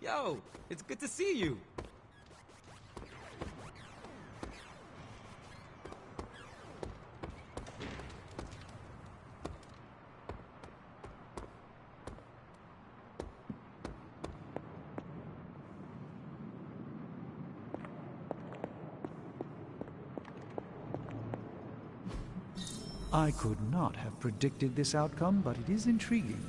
Yo, it's good to see you. I could not have predicted this outcome, but it is intriguing.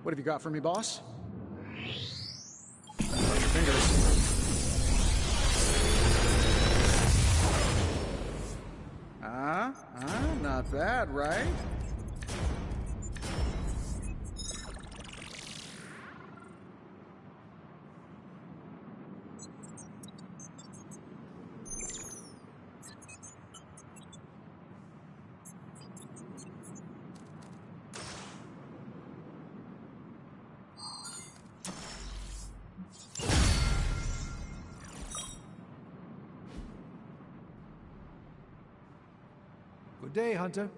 What have you got for me, boss? Cross your fingers. Not bad, right? Good day, Hunter.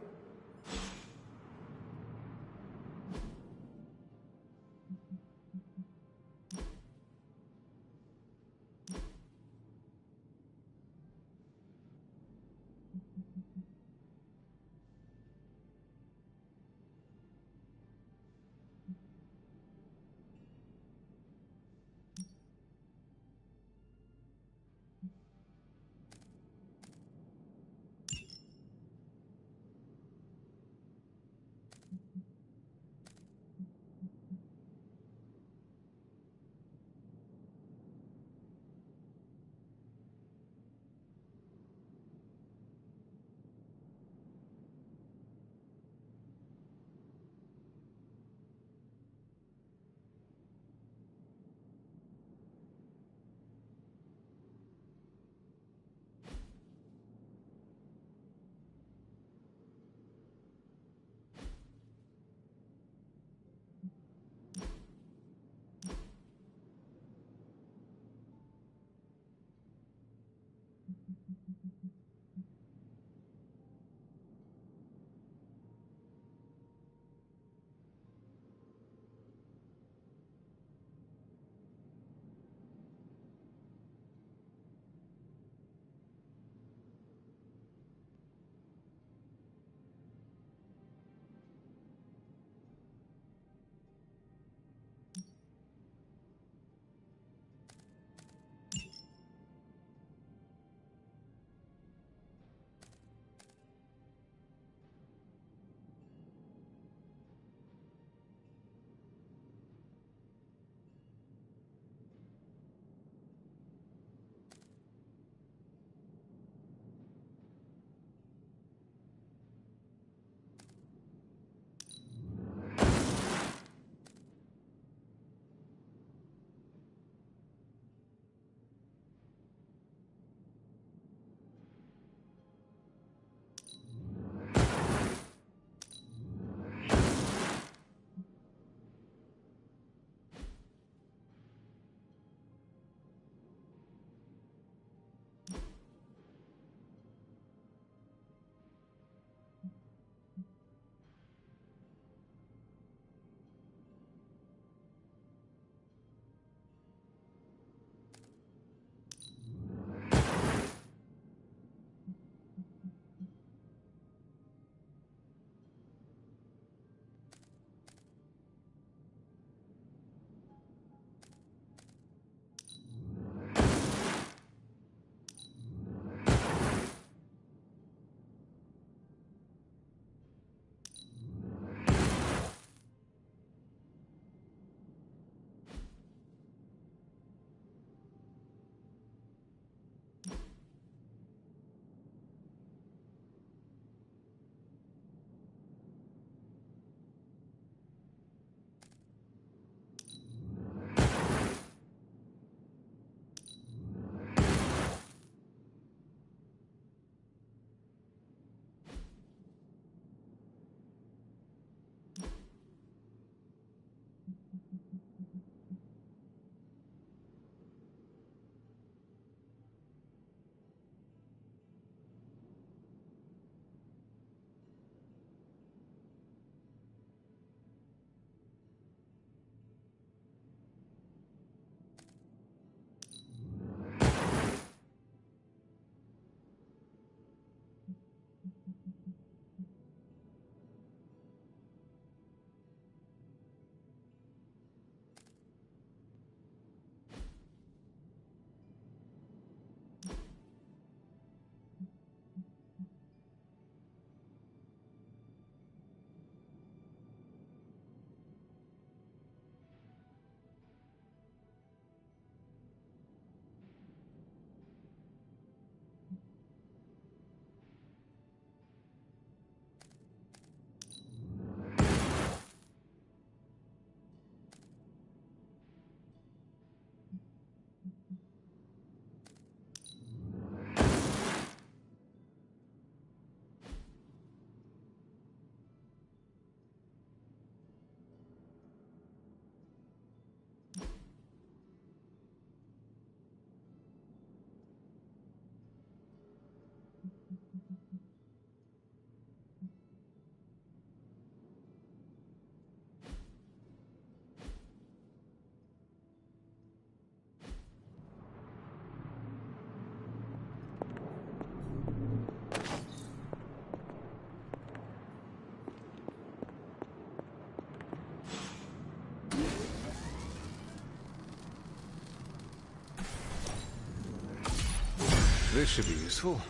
This should be useful.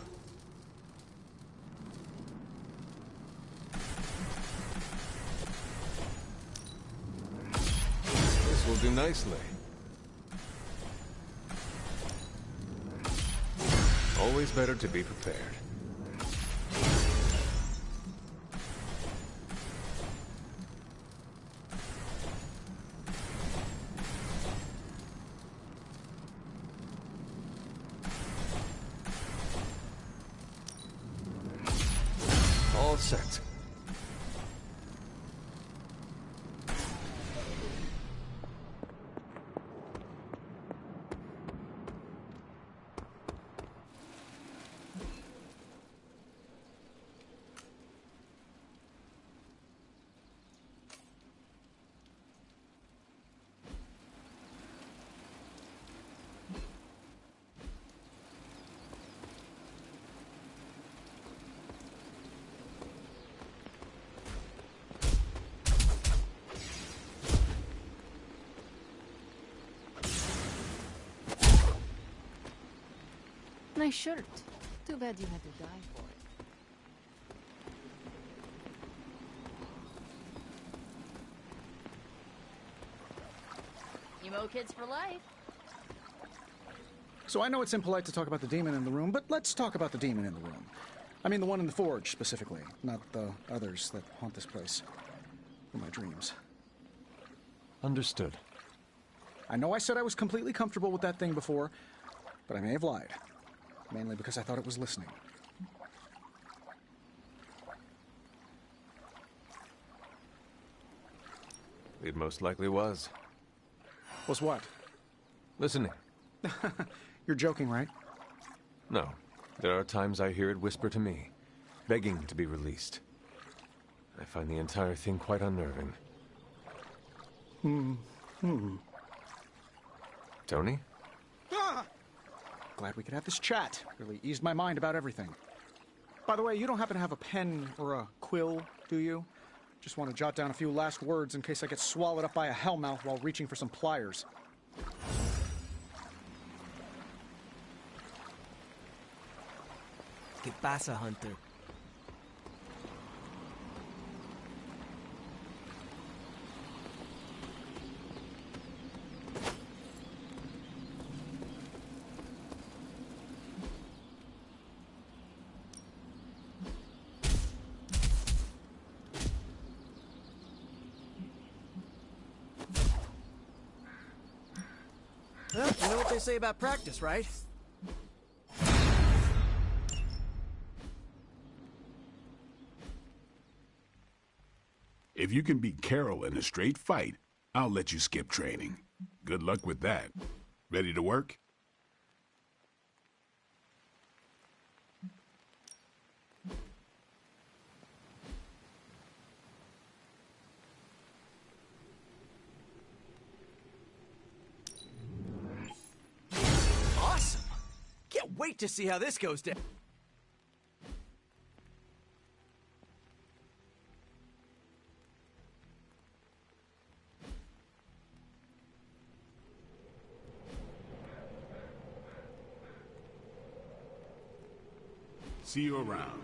This will do nicely. Always better to be prepared. All set. Nice shirt. Too bad you had to die for it. Emo kids for life. So I know it's impolite to talk about the demon in the room, but let's talk about the demon in the room. I mean the one in the forge, specifically, not the others that haunt this place. In my dreams. Understood. I know I said I was completely comfortable with that thing before, but I may have lied. Mainly because I thought it was listening. It most likely was. Was what? Listening. You're joking, right? No. There are times I hear it whisper to me, begging to be released. I find the entire thing quite unnerving. Tony? Glad we could have this chat. Really eased my mind about everything. By the way, you don't happen to have a pen or a quill, do you? Just want to jot down a few last words in case I get swallowed up by a hellmouth while reaching for some pliers. ¿Qué pasa, Hunter? Well, you know what they say about practice, right? If you can beat Carol in a straight fight, I'll let you skip training. Good luck with that. Ready to work? Awesome! Can't wait to see how this goes down. See you around.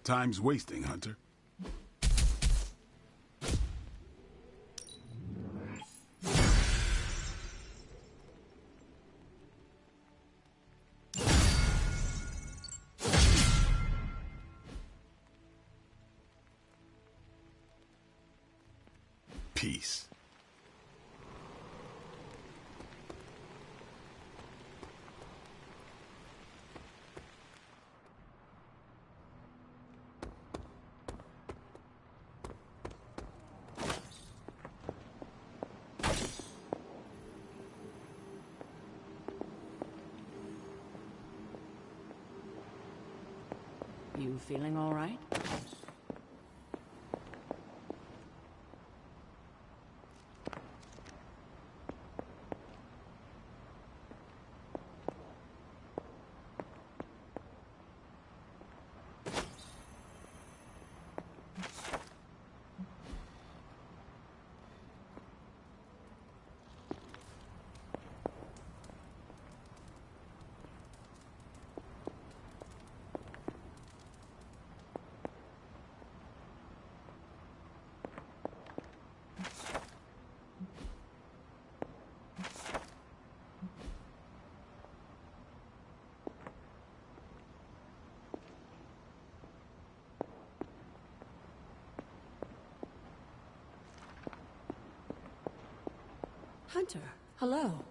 Time's wasting, Hunter. Peace. You feeling all right? Hunter, hello.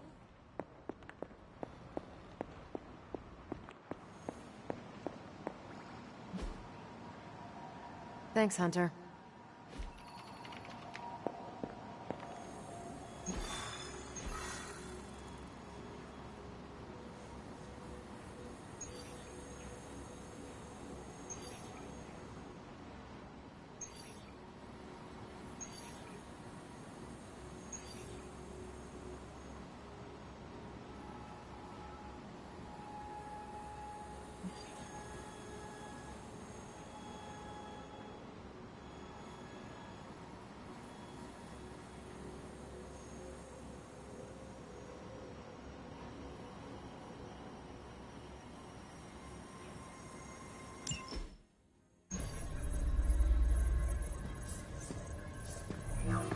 Thanks, Hunter.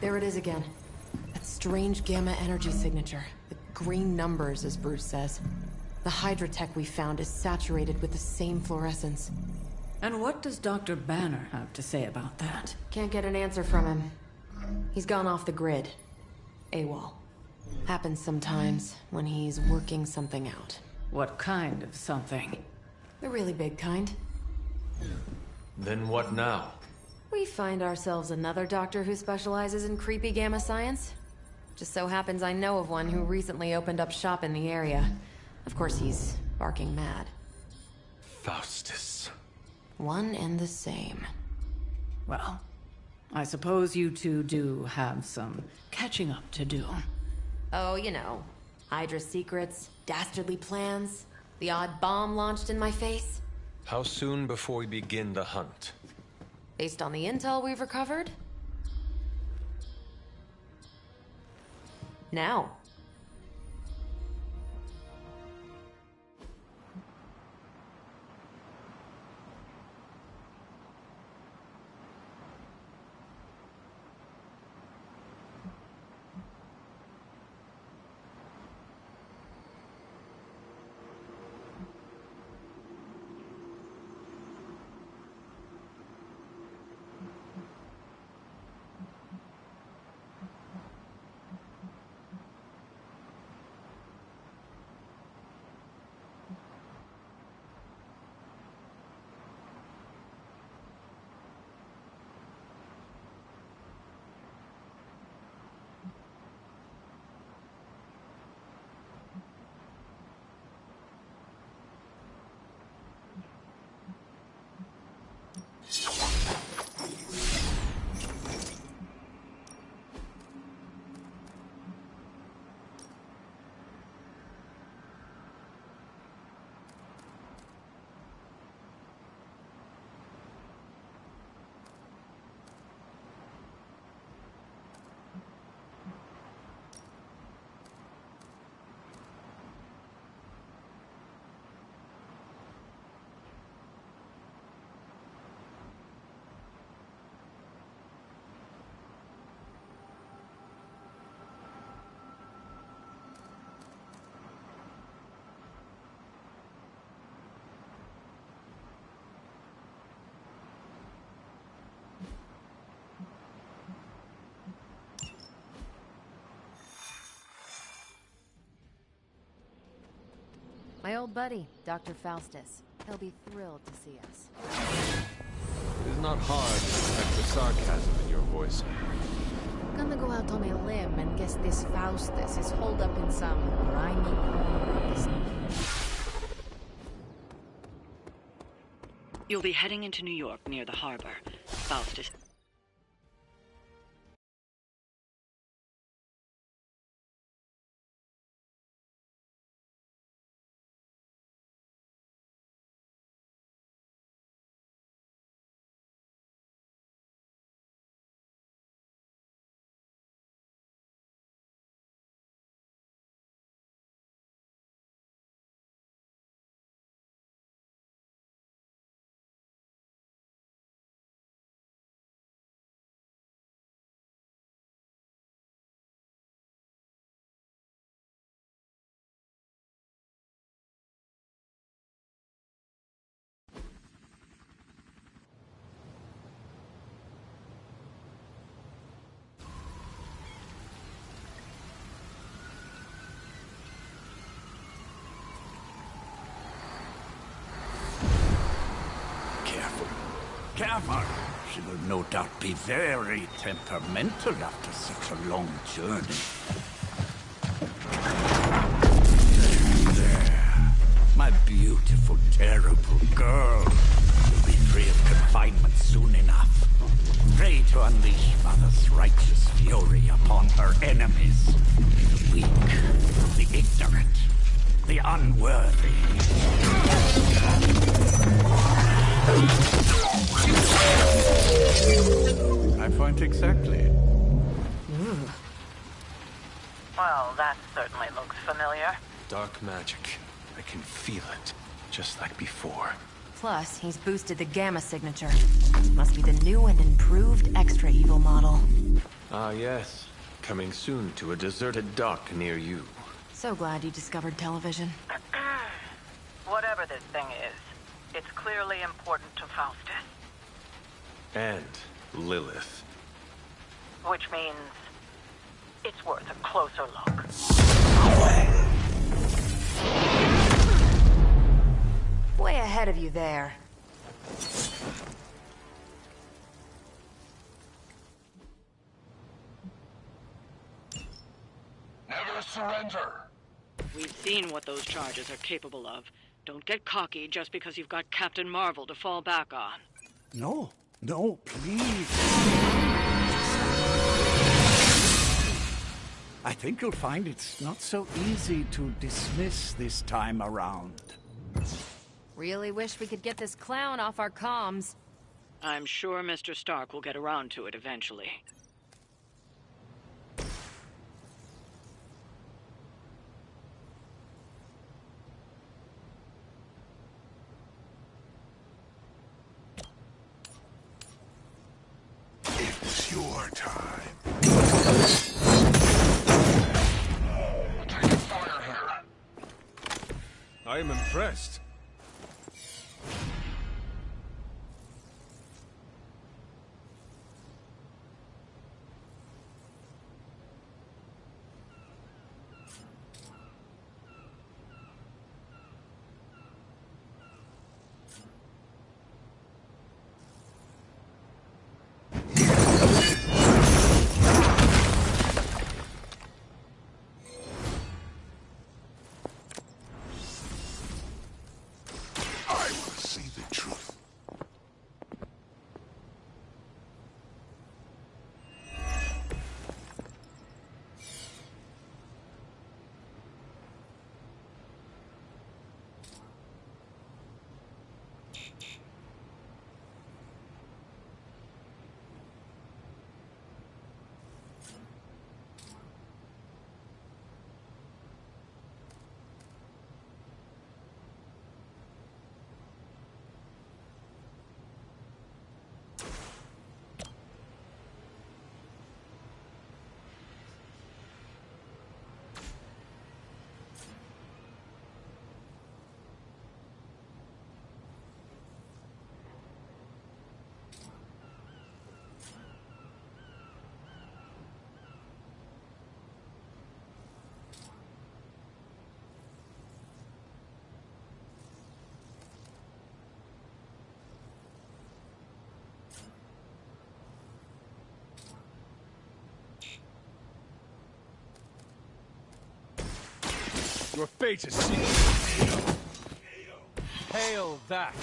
There it is again. That strange gamma energy signature. The green numbers, as Bruce says. The Hydra-Tech we found is saturated with the same fluorescence. And what does Dr. Banner have to say about that? Can't get an answer from him. He's gone off the grid. AWOL. Happens sometimes when he's working something out. What kind of something? The really big kind. Then what now? We find ourselves another doctor who specializes in creepy gamma science. Just so happens I know of one who recently opened up shop in the area. Of course, he's barking mad. Faustus. One and the same. Well, I suppose you two do have some catching up to do. Oh, you know. Hydra secrets, dastardly plans, the odd bomb launched in my face. How soon before we begin the hunt? Based on the intel we've recovered? Now. My old buddy, Dr. Faustus. He'll be thrilled to see us. It is not hard to detect the sarcasm in your voice. Gonna go out on a limb and guess this Faustus is holed up in some grimy corner of the city. You'll be heading into New York near the harbor. Faustus. Careful. She will no doubt be very temperamental after such a long journey. There. My beautiful, terrible girl. You'll be free of confinement soon enough. Pray to unleash Mother's righteous fury upon her enemies. The weak, the ignorant, the unworthy. I point exactly. Well, that certainly looks familiar. Dark magic. I can feel it. Just like before. Plus, he's boosted the Gamma signature. Must be the new and improved Extra Evil model. Ah, yes. Coming soon to a deserted dock near you. So glad you discovered television. Whatever this thing is, it's clearly important to Faustus. And Lilith. Which means it's worth a closer look. Way ahead of you there. Never surrender. We've seen what those charges are capable of. Don't get cocky just because you've got Captain Marvel to fall back on. No, please. I think you'll find it's not so easy to dismiss this time around. Really wish we could get this clown off our comms. I'm sure Mr. Stark will get around to it eventually. It's your time. Taking fire here. I am impressed. Your fate is sealed. Hail that.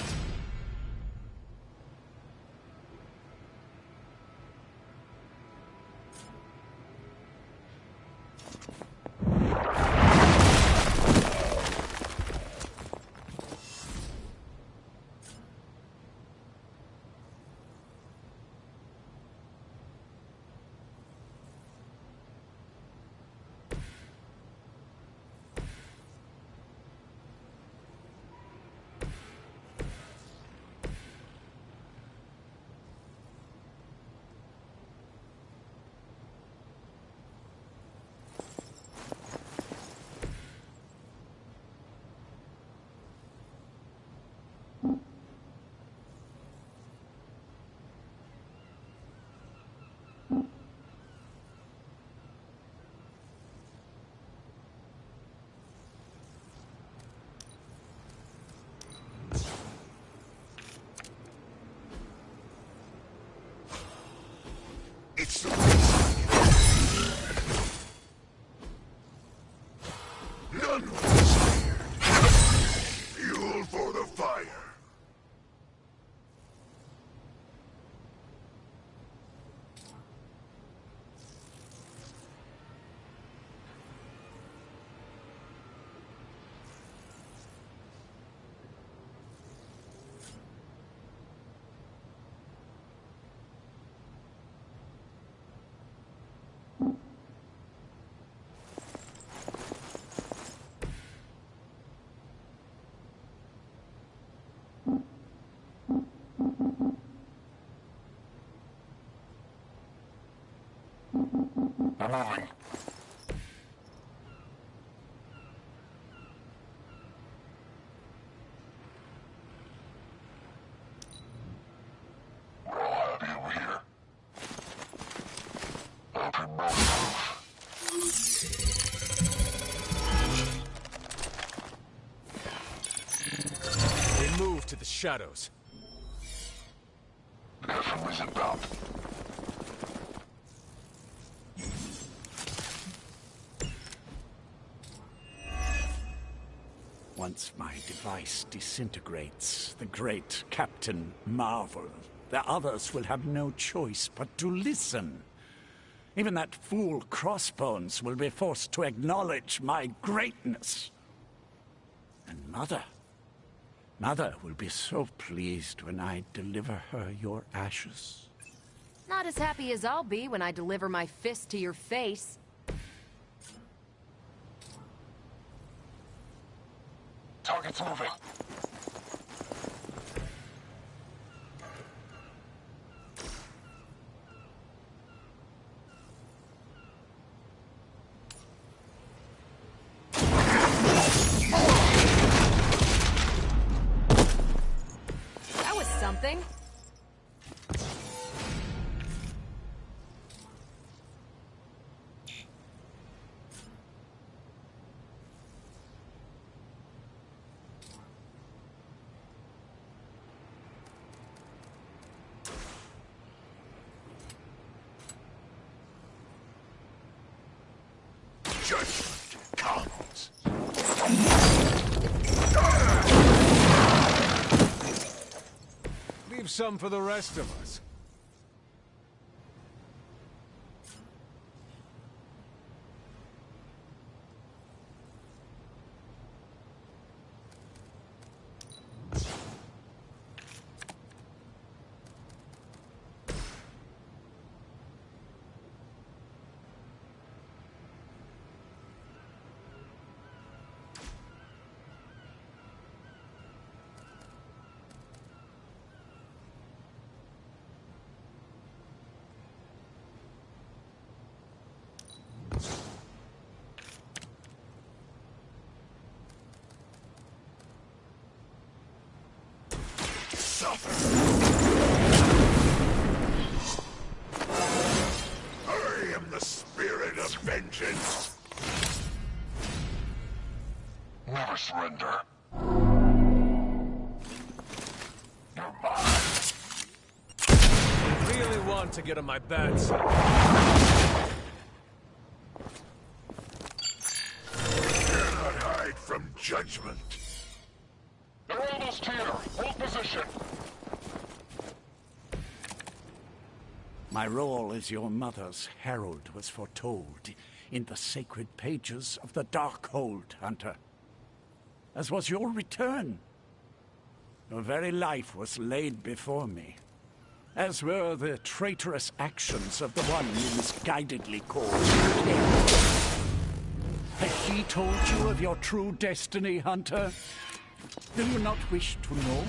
None desired. Fuel for the fire. We move to the shadows. Nothing was about. Once my device disintegrates, the great Captain Marvel, the others will have no choice but to listen. Even that fool Crossbones will be forced to acknowledge my greatness. And Mother will be so pleased when I deliver her your ashes. Not as happy as I'll be when I deliver my fist to your face. Target's moving. That was something. Judgment comes. Leave some for the rest of us. I am the spirit of vengeance. Never surrender. You're mine. I really want to get on my bad side. Cannot hide from judgment. They're almost here. Hold position. My role as your mother's herald was foretold in the sacred pages of the Darkhold, Hunter. As was your return. Your very life was laid before me, as were the traitorous actions of the one you misguidedly called King. Has she told you of your true destiny, Hunter? Do you not wish to know?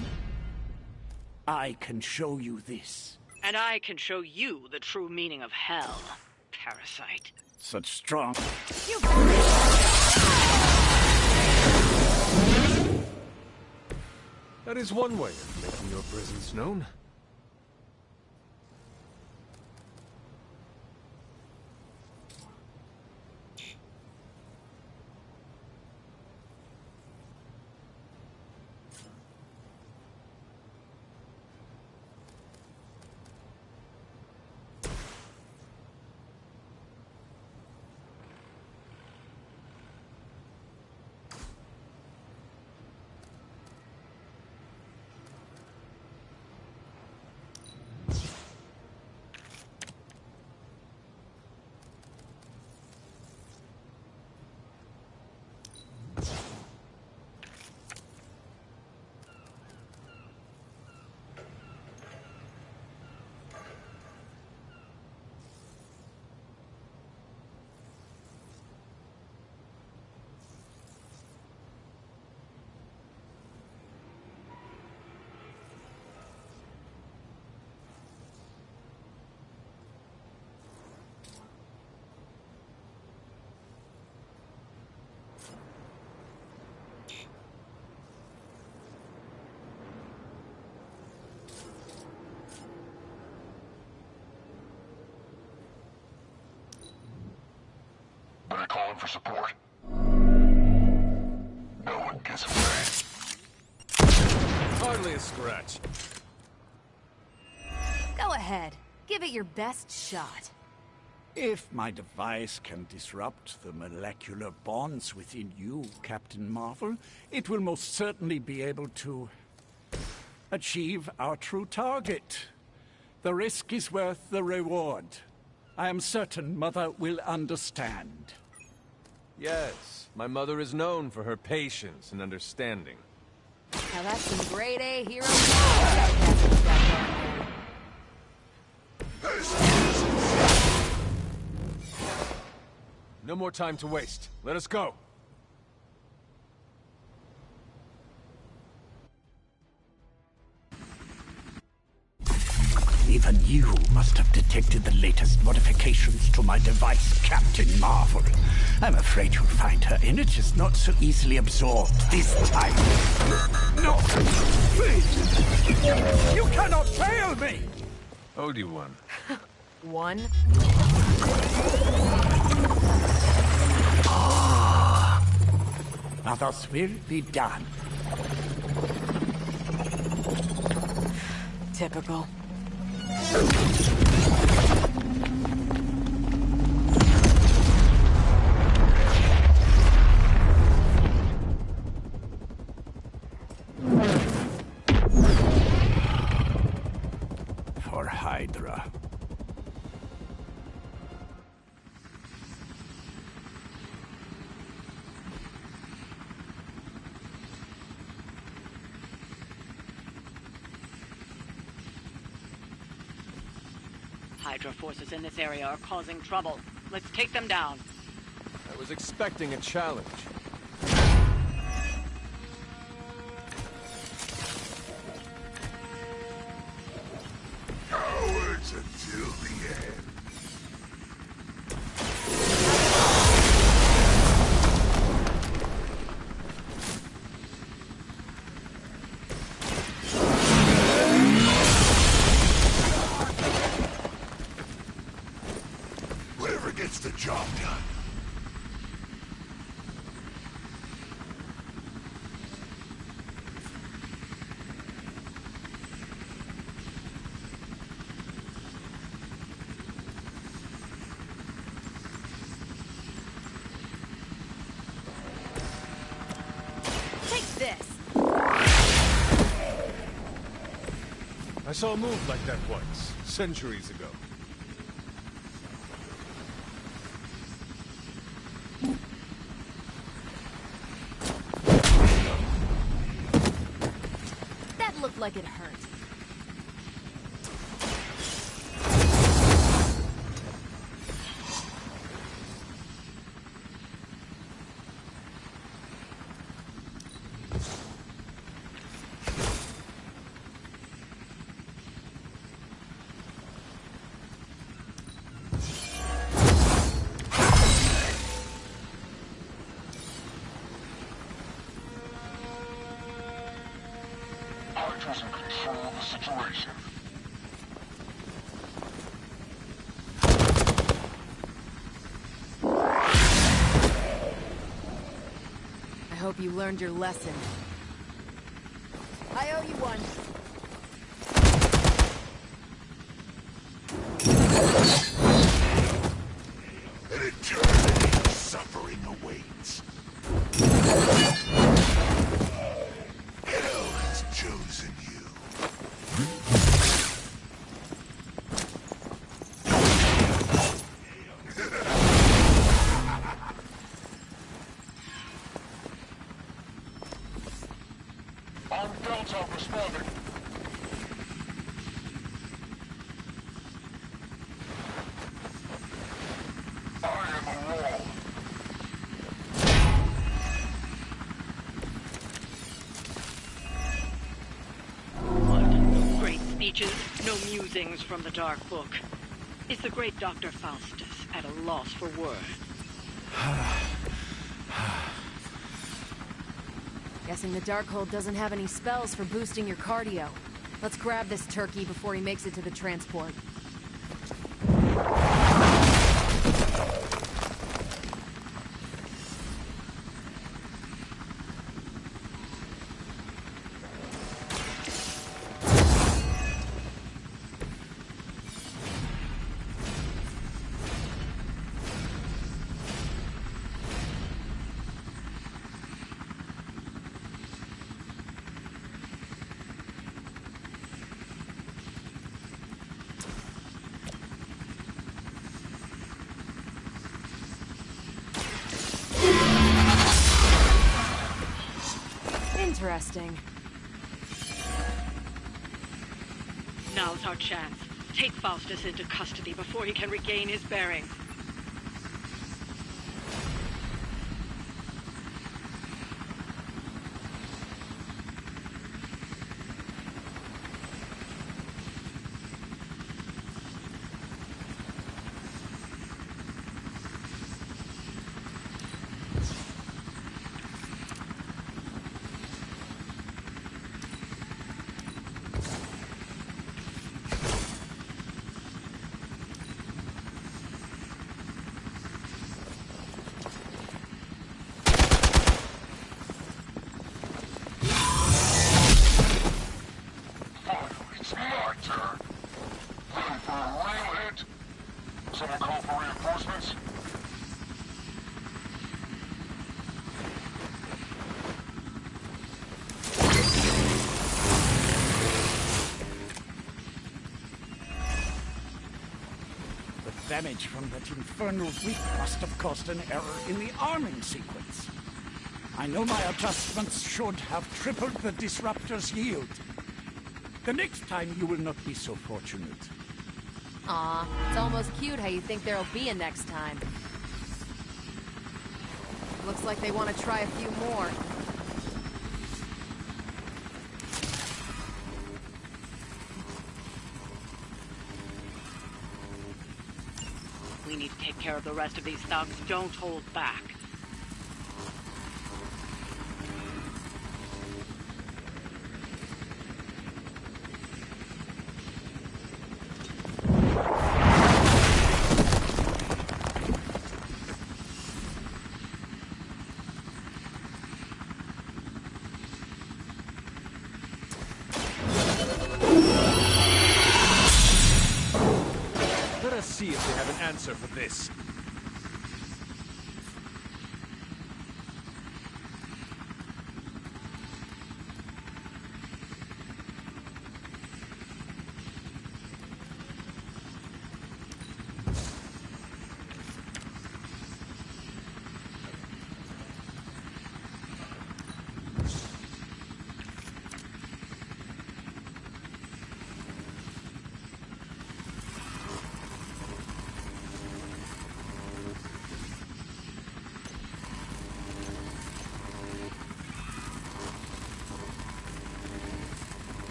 I can show you this. And I can show you the true meaning of hell, parasite. Such strong... That is one way of making your presence known. Better call in for support. No one gets away. Hardly a scratch. Go ahead. Give it your best shot. If my device can disrupt the molecular bonds within you, Captain Marvel, it will most certainly be able to achieve our true target. The risk is worth the reward. I am certain Mother will understand. Yes, my mother is known for her patience and understanding. Now that's some grade A hero power. No more time to waste. Let us go. Even you must have detected the latest modifications to my device, Captain Marvel. I'm afraid you'll find her energies not so easily absorbed this time. No! Please! You cannot fail me! Owed you one. One? Now thus will be done. Typical. For Hydra. Hydra forces in this area are causing trouble. Let's take them down. I was expecting a challenge. Cowards until the end. Whatever gets the job done. Take this. I saw a move like that once, centuries ago. That looked like it hurt. Hydra's in control of the situation. I hope you learned your lesson. I owe you one. An eternity of suffering awaits. Hell has chosen you. On Delta responding. I am a wall. What? No great speeches, no musings from the Dark Book. Is the great Dr. Faustus at a loss for words? Guessing the Darkhold doesn't have any spells for boosting your cardio. Let's grab this turkey before he makes it to the transport. Interesting. Now's our chance. Take Faustus into custody before he can regain his bearings. It's my turn. Ready for a real hit? Someone call for reinforcements? The damage from that infernal leak must have caused an error in the arming sequence. I know my adjustments should have tripled the disruptor's yield. The next time you will not be so fortunate. Aw, it's almost cute how you think there'll be a next time. Looks like they want to try a few more. We need to take care of the rest of these thugs. Don't hold back. Let us see if they have an answer for this.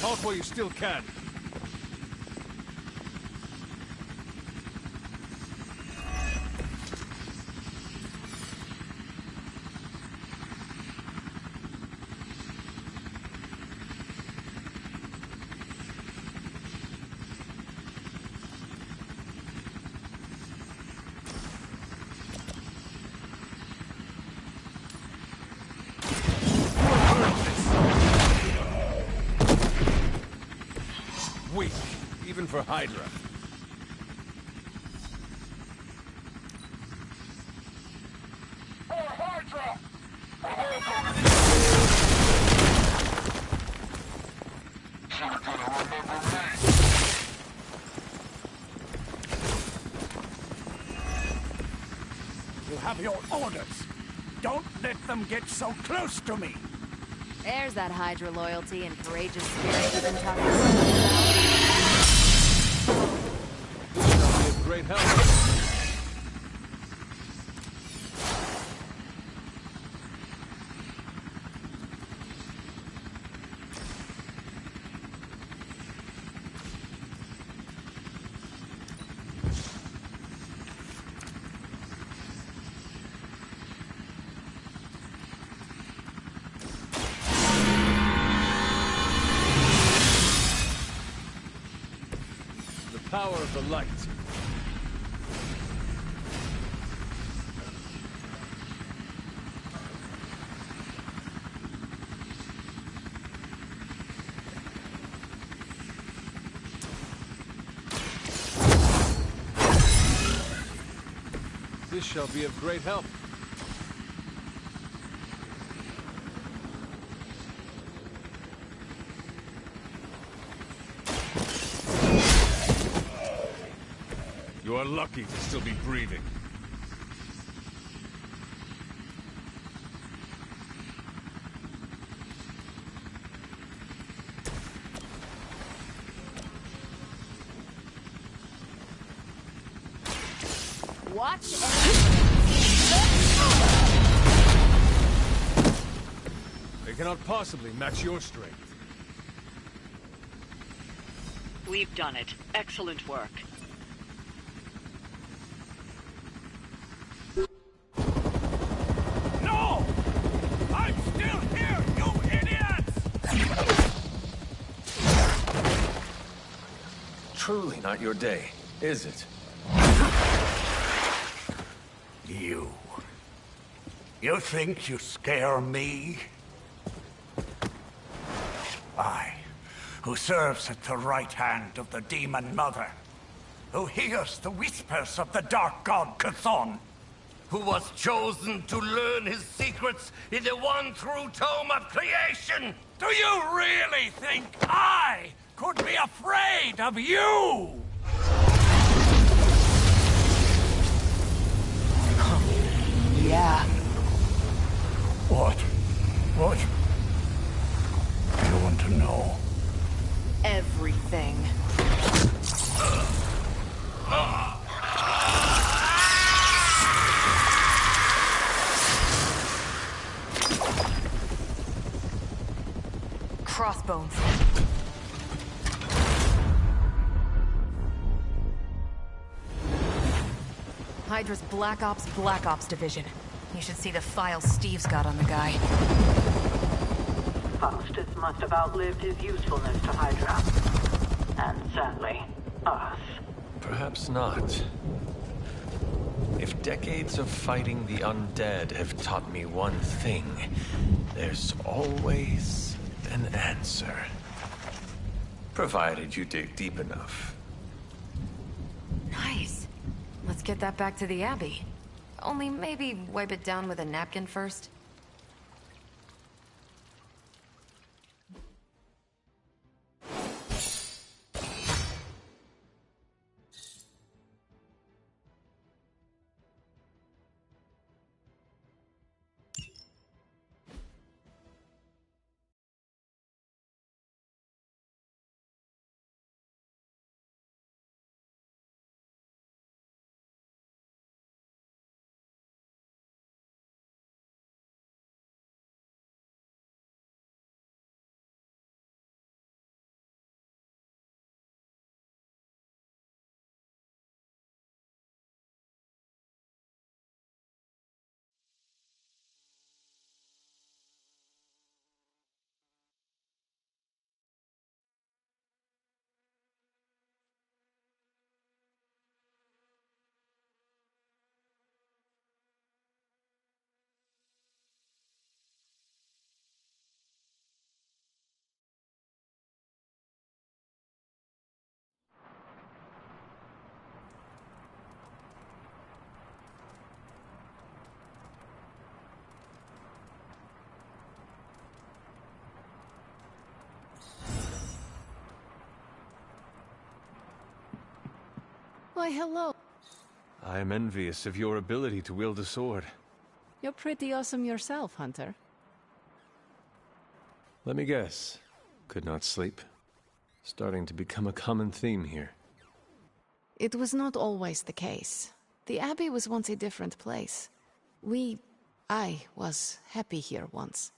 Talk while you still can. Weak, even for Hydra. You have your orders. Don't let them get so close to me. There's that Hydra loyalty and courageous spirit you've been talking about. That'll be of great help. Power of the light. This shall be of great help. You are lucky to still be breathing. Watch They cannot possibly match your strength. We've done it. Excellent work. No! I'm still here, you idiots! Truly not your day, is it? You think you scare me? I, who serves at the right hand of the Demon Mother, who hears the whispers of the Dark God Chthon, who was chosen to learn his secrets in the one true tome of creation. Do you really think I could be afraid of you? Yeah. What? Do you want to know? Everything. Crossbones. Hydra's Black Ops Division. You should see the files Steve's got on the guy. Faustus must have outlived his usefulness to Hydra. And sadly, us. Perhaps not. If decades of fighting the undead have taught me one thing, there's always an answer. Provided you dig deep enough. Nice. Let's get that back to the Abbey. Only maybe wipe it down with a napkin first. Why, hello. I am envious of your ability to wield a sword. You're pretty awesome yourself, Hunter. Let me guess. Could not sleep. Starting to become a common theme here. It was not always the case. The Abbey was once a different place. I was happy here once.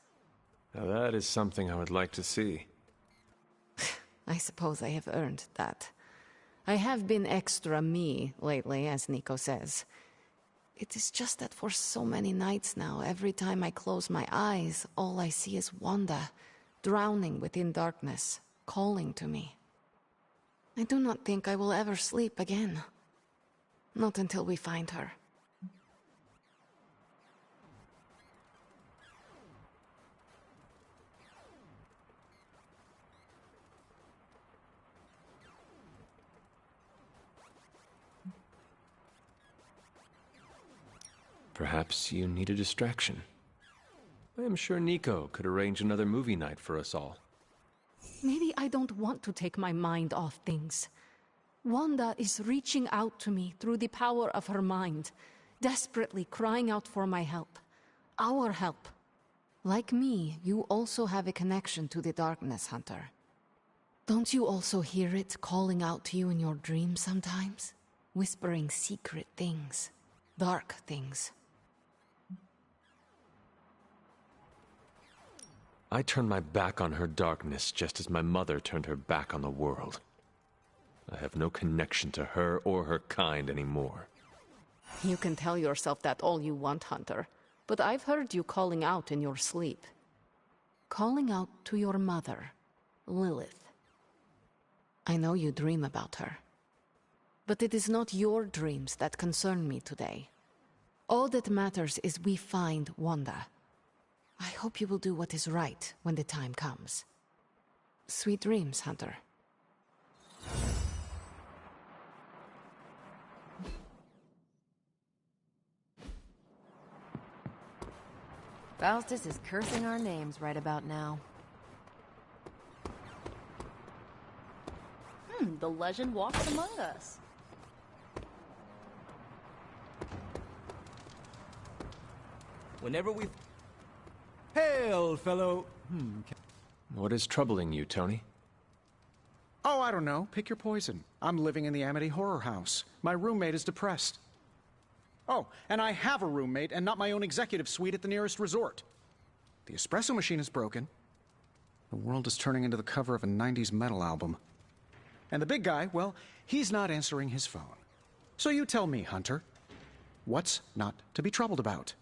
Now that is something I would like to see. I suppose I have earned that. I have been extra me lately, as Nico says. It is just that for so many nights now, every time I close my eyes, all I see is Wanda, drowning within darkness, calling to me. I do not think I will ever sleep again. Not until we find her. Perhaps you need a distraction. I am sure Nico could arrange another movie night for us all. Maybe I don't want to take my mind off things. Wanda is reaching out to me through the power of her mind, desperately crying out for my help. Our help. Like me, you also have a connection to the darkness, Hunter. Don't you also hear it calling out to you in your dreams sometimes? Whispering secret things, dark things. I turned my back on her darkness just as my mother turned her back on the world. I have no connection to her or her kind anymore. You can tell yourself that all you want, Hunter, but I've heard you calling out in your sleep. Calling out to your mother, Lilith. I know you dream about her. But it is not your dreams that concern me today. All that matters is we find Wanda. I hope you will do what is right when the time comes. Sweet dreams, Hunter. Faustus is cursing our names right about now. The legend walks among us. Whenever we... Hail, fellow... What is troubling you, Tony? Oh, I don't know. Pick your poison. I'm living in the Amity Horror House. My roommate is depressed. Oh, and I have a roommate and not my own executive suite at the nearest resort. The espresso machine is broken. The world is turning into the cover of a 90s metal album. And the big guy, well, he's not answering his phone. So you tell me, Hunter, what's not to be troubled about?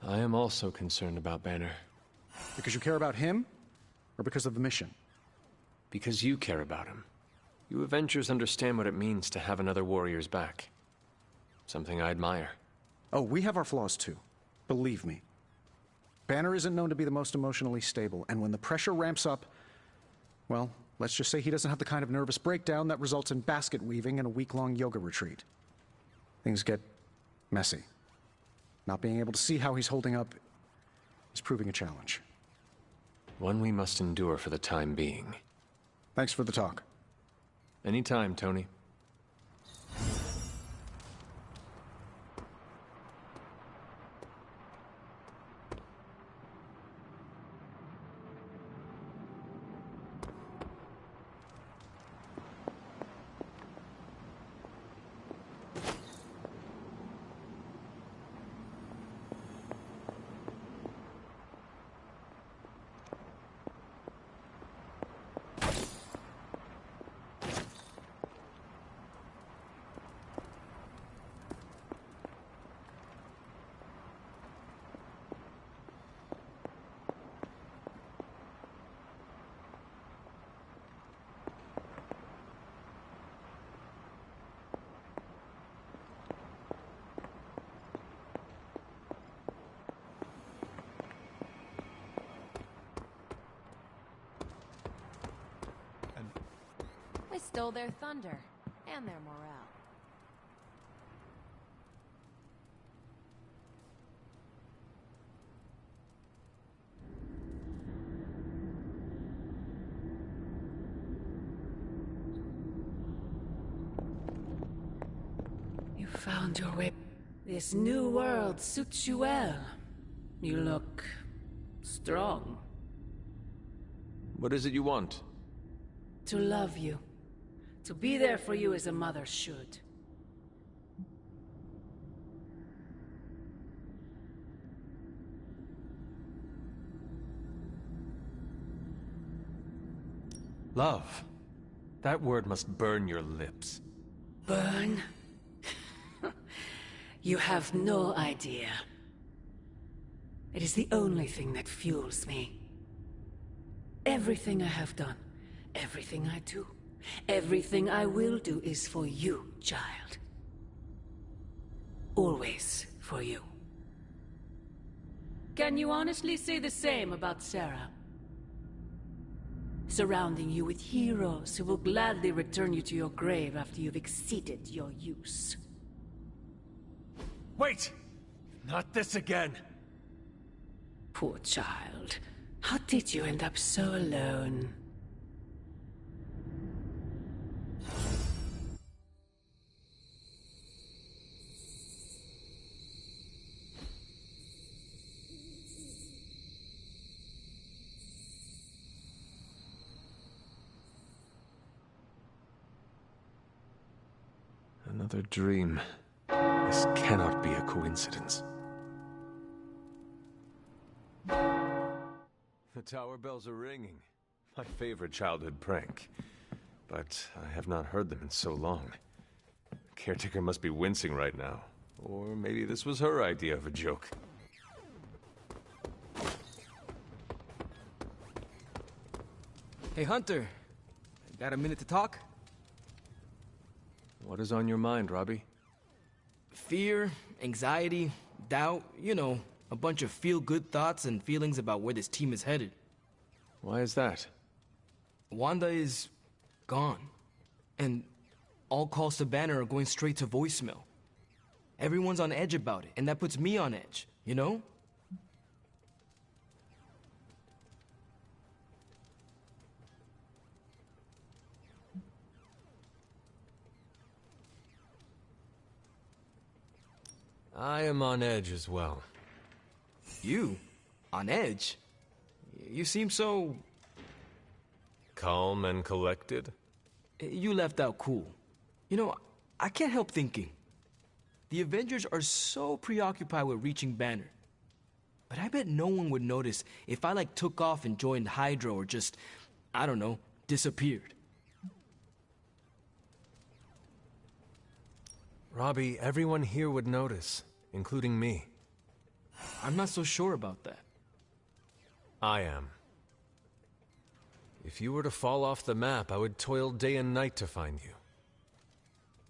I am also concerned about Banner. Because you care about him? Or because of the mission? Because you care about him. You Avengers understand what it means to have another warrior's back. Something I admire. Oh, we have our flaws too. Believe me. Banner isn't known to be the most emotionally stable, and when the pressure ramps up, well, let's just say he doesn't have the kind of nervous breakdown that results in basket weaving and a week-long yoga retreat. Things get messy. Not being able to see how he's holding up is proving a challenge. One we must endure for the time being. Thanks for the talk. Anytime, Tony. We stole their thunder and their morale. You found your way. This new world suits you well. You look strong. What is it you want? To love you. To be there for you as a mother should. Love. That word must burn your lips. Burn? You have no idea. It is the only thing that fuels me. Everything I have done, everything I do, everything I will do is for you, child. Always for you. Can you honestly say the same about Sarah? surrounding you with heroes who will gladly return you to your grave after you've exceeded your use. Wait! Not this again! Poor child. How did you end up so alone? Another dream. This cannot be a coincidence. The tower bells are ringing. My favorite childhood prank. But I have not heard them in so long. The caretaker must be wincing right now. Or maybe this was her idea of a joke. Hey, Hunter. Got a minute to talk? What is on your mind, Robbie? Fear, anxiety, doubt, you know, a bunch of feel-good thoughts and feelings about where this team is headed. Why is that? Wanda is gone. And all calls to Banner are going straight to voicemail. Everyone's on edge about it, and that puts me on edge, you know? I am on edge as well. You? On edge? You seem so... calm and collected? You left out cool. You know, I can't help thinking. The Avengers are so preoccupied with reaching Banner. But I bet no one would notice if I, like, took off and joined Hydra or just, I don't know, disappeared. Robbie, everyone here would notice, including me. I'm not so sure about that. I am. If you were to fall off the map, I would toil day and night to find you.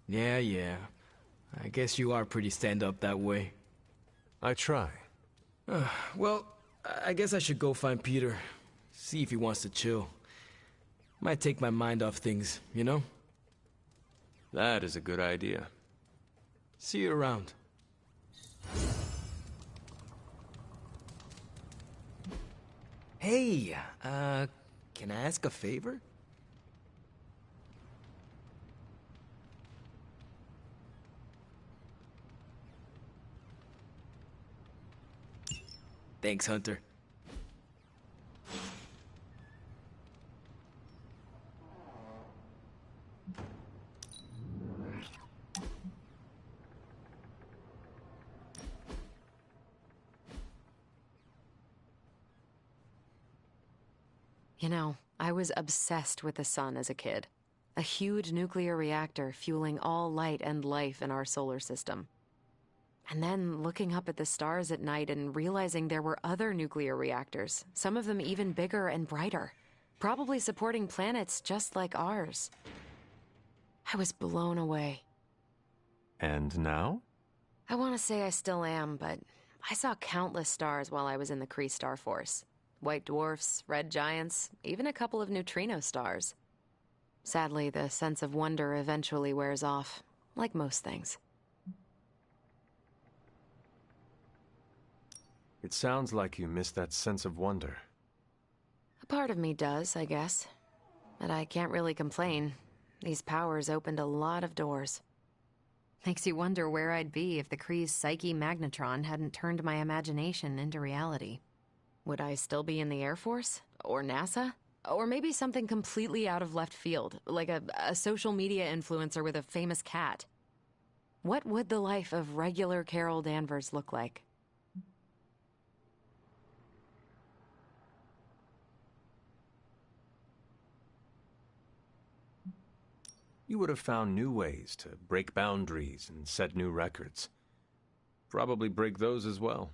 Yeah. I guess you are pretty stand-up that way. I try. Well, I guess I should go find Peter. See if he wants to chill. Might take my mind off things, you know? That is a good idea. See you around. Hey, can I ask a favor? Thanks, Hunter. You know, I was obsessed with the sun as a kid. A huge nuclear reactor fueling all light and life in our solar system. And then looking up at the stars at night and realizing there were other nuclear reactors, some of them even bigger and brighter, probably supporting planets just like ours. I was blown away. And now? I want to say I still am, but I saw countless stars while I was in the Kree Star Force. White dwarfs, red giants, even a couple of neutrino stars. Sadly, the sense of wonder eventually wears off, like most things. It sounds like you miss that sense of wonder. A part of me does, I guess. But I can't really complain. These powers opened a lot of doors. Makes you wonder where I'd be if the Kree's Psyche Magnetron hadn't turned my imagination into reality. Would I still be in the Air Force? Or NASA? Or maybe something completely out of left field, like a social media influencer with a famous cat? What would the life of regular Carol Danvers look like? You would have found new ways to break boundaries and set new records. Probably break those as well.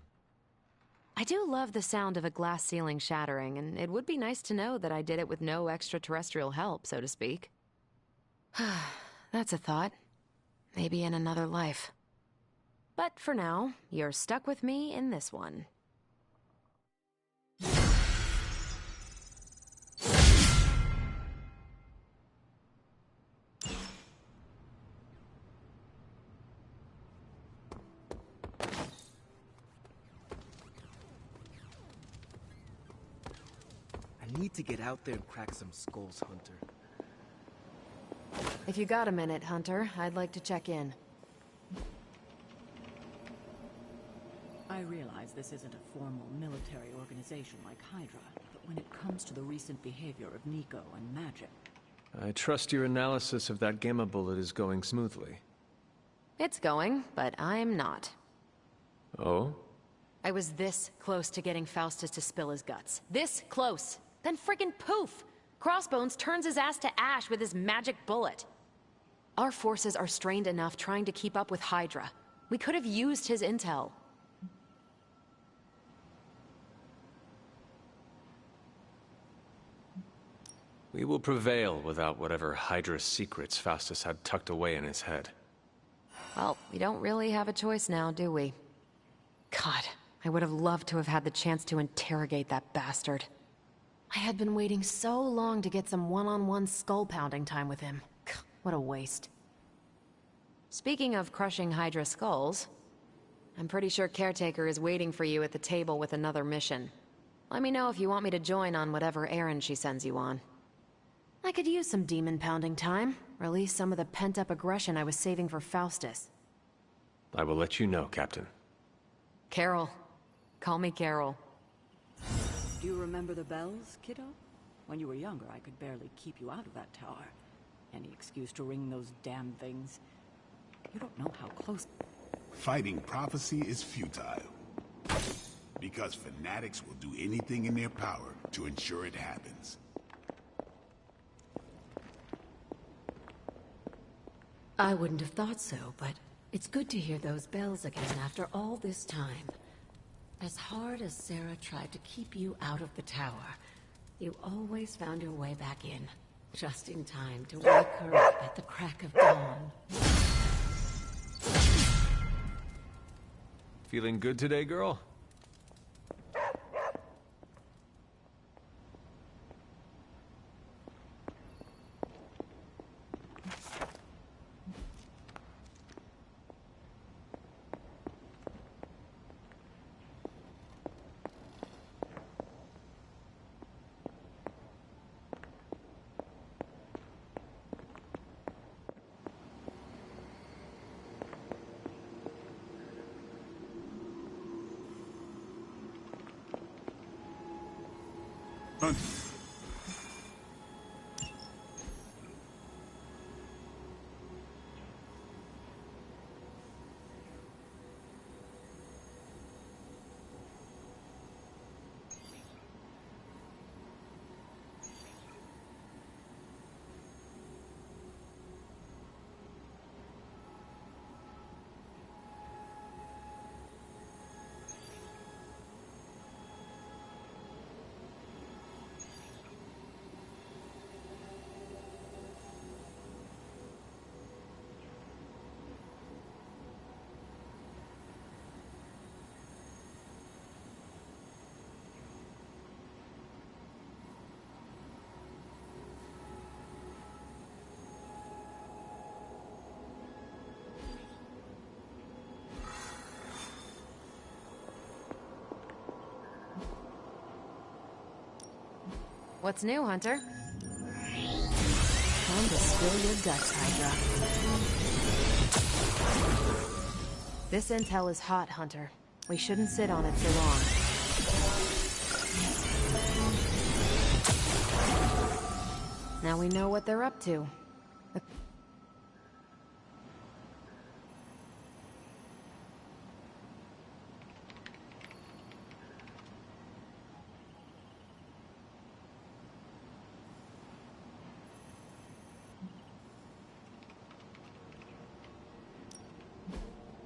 I do love the sound of a glass ceiling shattering, and it would be nice to know that I did it with no extraterrestrial help, so to speak. That's a thought. Maybe in another life. But for now, you're stuck with me in this one. need to get out there and crack some skulls, Hunter. If you got a minute, Hunter, I'd like to check in. I realize this isn't a formal military organization like Hydra, but when it comes to the recent behavior of Nico and Magic... I trust your analysis of that gamma bullet is going smoothly. It's going, but I'm not. Oh? I was this close to getting Faustus to spill his guts. This close! Then friggin' poof! Crossbones turns his ass to ash with his magic bullet. Our forces are strained enough trying to keep up with Hydra. We could have used his intel. We will prevail without whatever Hydra secrets Faustus had tucked away in his head. Well, we don't really have a choice now, do we? God, I would have loved to have had the chance to interrogate that bastard. I had been waiting so long to get some one-on-one skull-pounding time with him. What a waste. Speaking of crushing Hydra skulls, I'm pretty sure Caretaker is waiting for you at the table with another mission. Let me know if you want me to join on whatever errand she sends you on. I could use some demon-pounding time. Release some of the pent-up aggression I was saving for Faustus. I will let you know, Captain. Carol. Call me Carol. Do you remember the bells, kiddo? When you were younger, I could barely keep you out of that tower. Any excuse to ring those damn things. You don't know how close... Fighting prophecy is futile. Because fanatics will do anything in their power to ensure it happens. I wouldn't have thought so, but it's good to hear those bells again after all this time. As hard as Sarah tried to keep you out of the tower, you always found your way back in, just in time to wake her up at the crack of dawn. Feeling good today, girl? Hunter. What's new, Hunter? Time to spill your guts, Hydra. This intel is hot, Hunter. We shouldn't sit on it for long. Now we know what they're up to.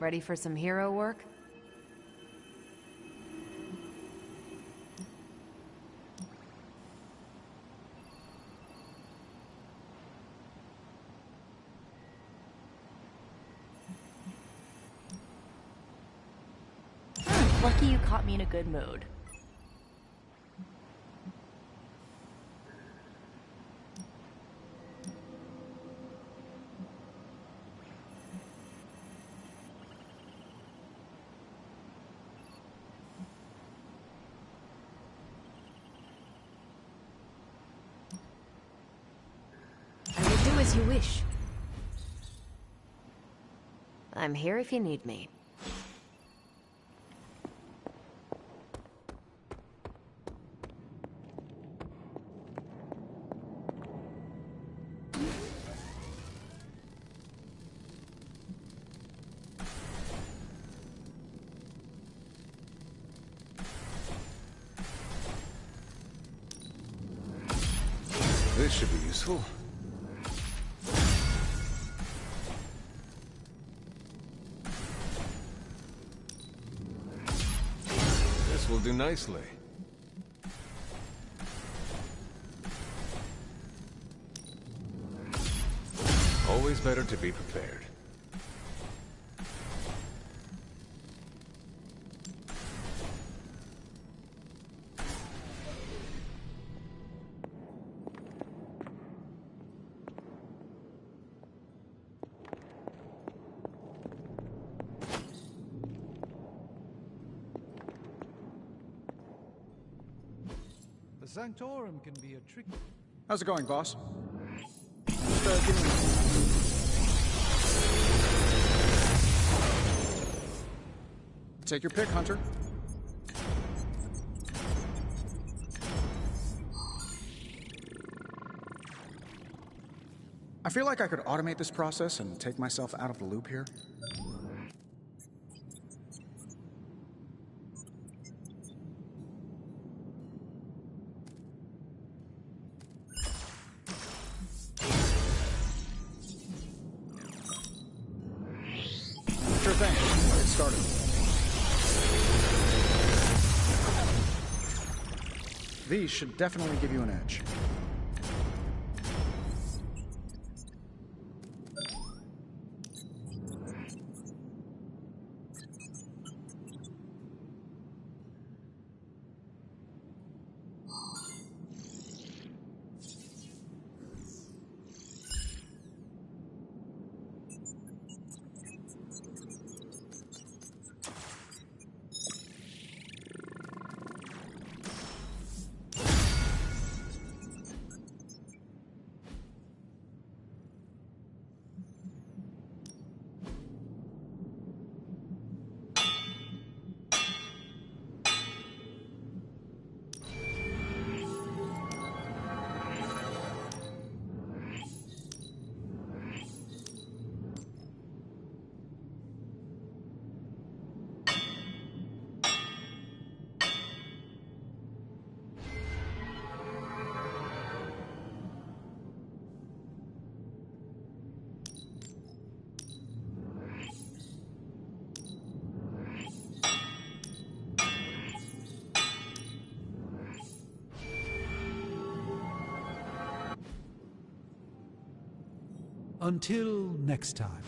Ready for some hero work? Lucky you caught me in a good mood. as you wish. I'm here if you need me. This should be useful. This will do nicely. Always better to be prepared. The Sanctorum can be a tricky... How's it going, boss? Just, give me... Take your pick, Hunter. I feel like I could automate this process and take myself out of the loop here. Sure thing. Let's get started. These should definitely give you an edge. Until next time.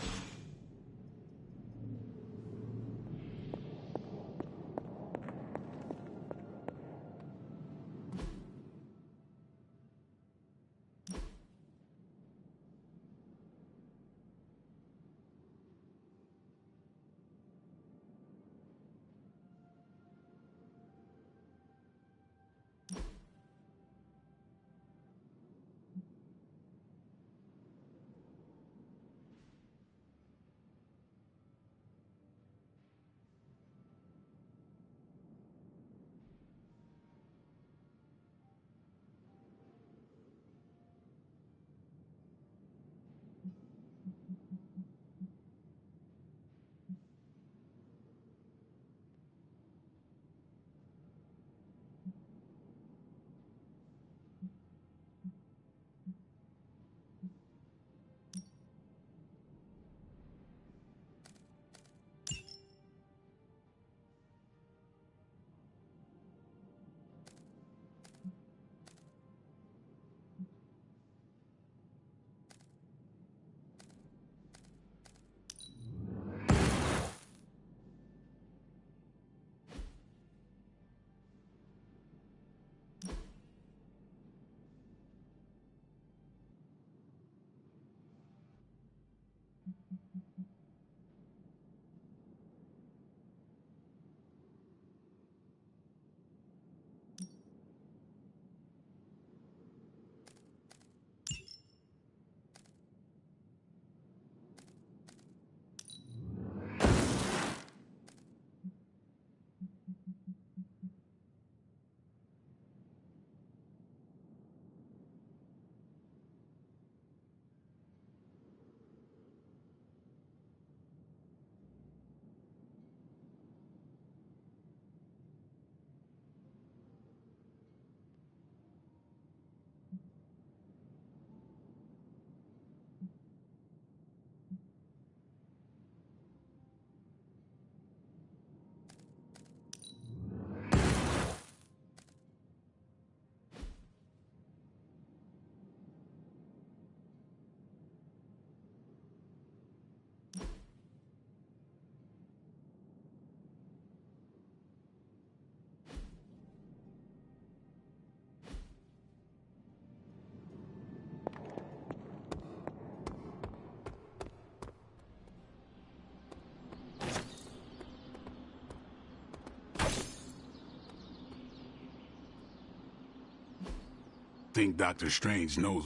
think Dr. Strange knows.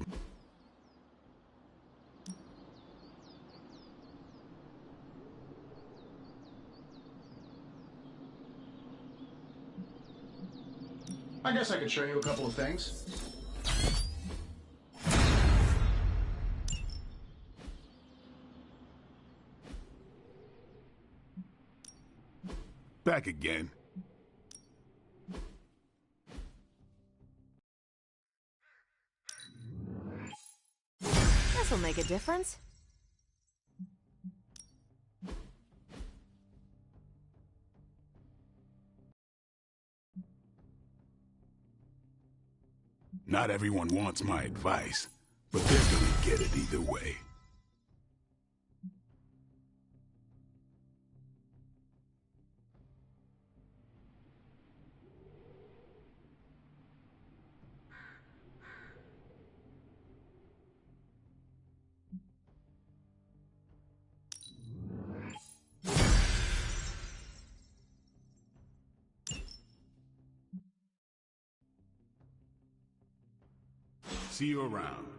I guess I could show you a couple of things. Back again. This'll make a difference. Not everyone wants my advice, but they're gonna get it either way. See you around.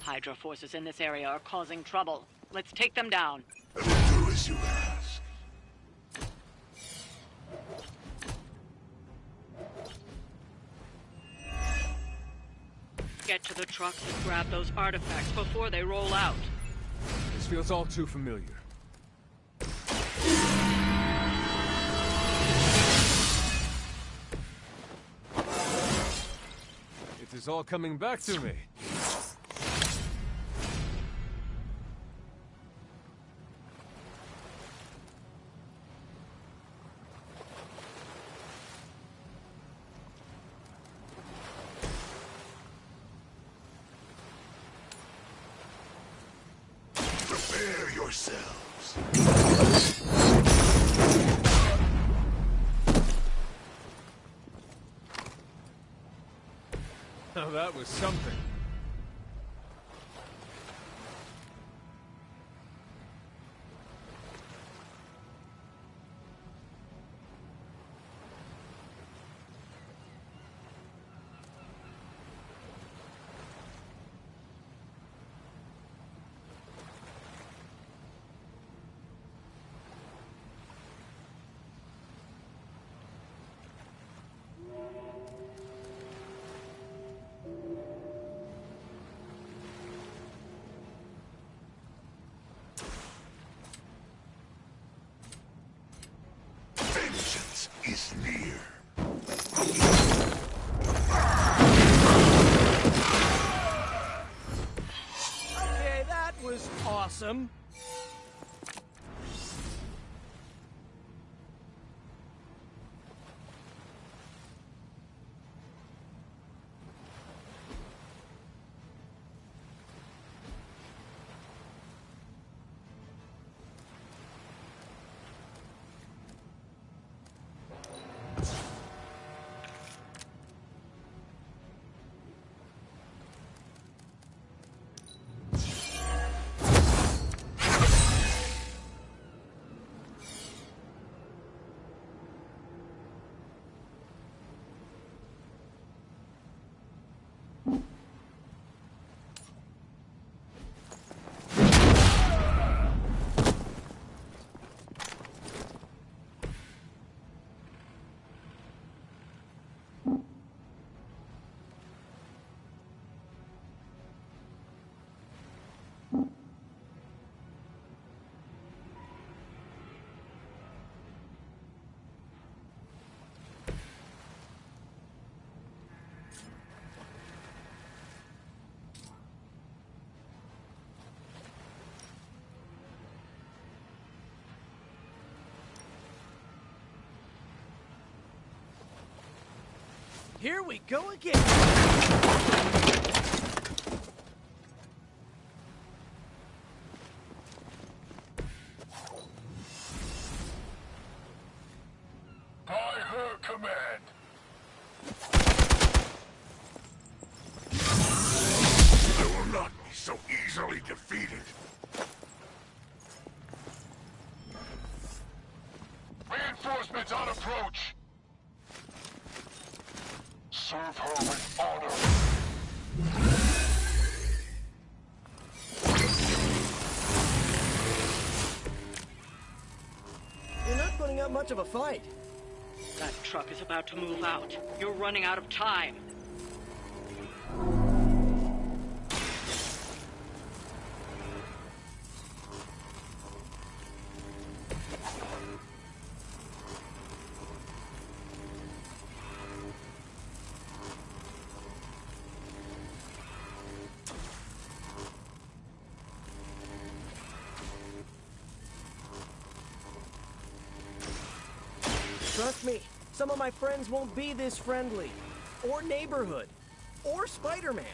Hydra forces in this area are causing trouble. Let's take them down. I will do as you ask. Get get to the trucks and grab those artifacts before they roll out. This feels all too familiar. It is all coming back to me. Prepare yourselves. Now that was something. Vengeance is near. Okay, that was awesome. Here we go again. By her command. I will not be so easily defeated. Reinforcements on approach. Serve her with honor. You're not putting up much of a fight. That truck is about to move out. You're running out of time. Trust me, some of my friends won't be this friendly. Or neighborhood. Or Spider-Man.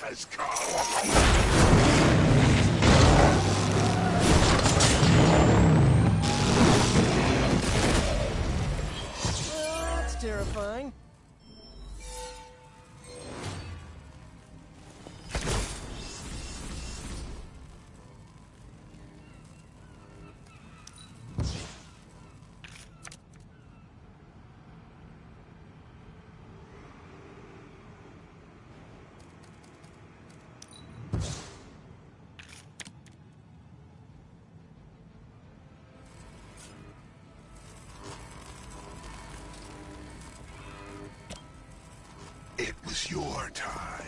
has come. That's terrifying. It was your time.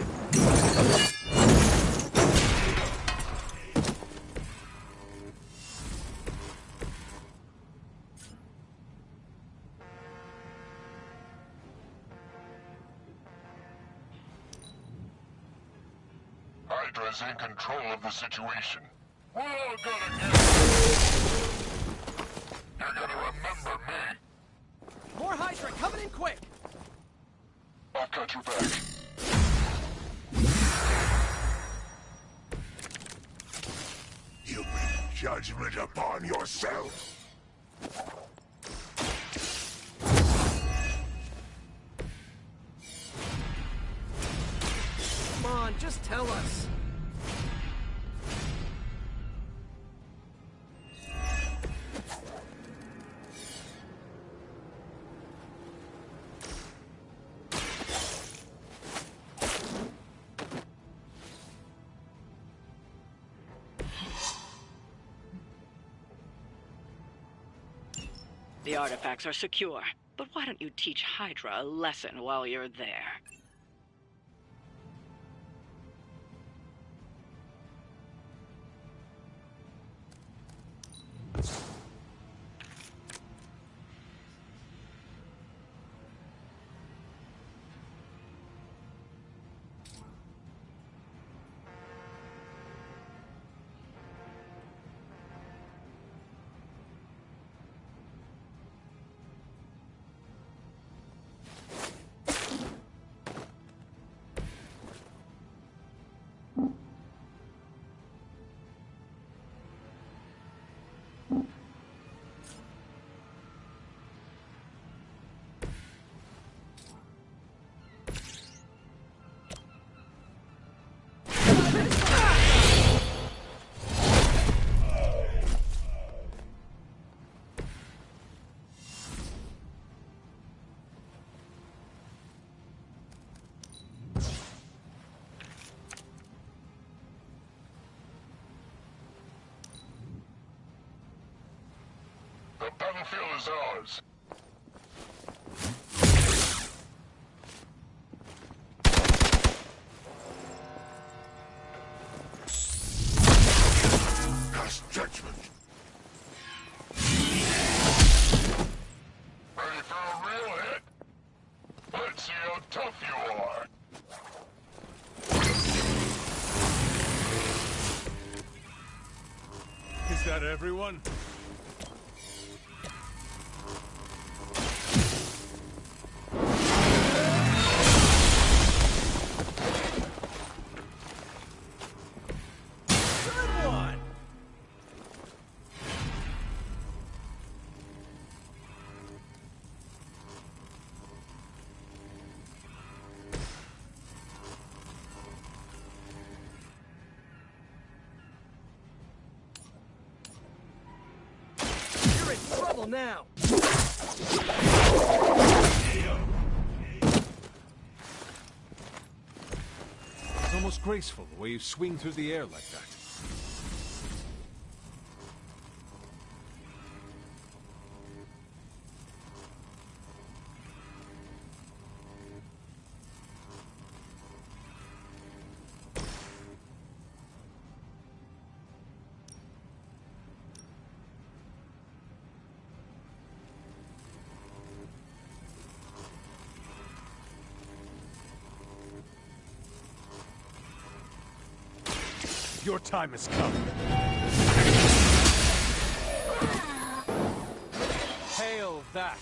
Hydra's in control of the situation. We're all gonna get... You're gonna remember me. More Hydra coming in quick! I've got your back. You bring judgment upon yourself. Come on, just tell us. The artifacts are secure, but why don't you teach Hydra a lesson while you're there? The battlefield is ours. Cast judgment. Ready for a real hit? Let's see how tough you are. Is that everyone? You're in trouble now! It's almost graceful the way you swing through the air like that. Your time has come. Hail that!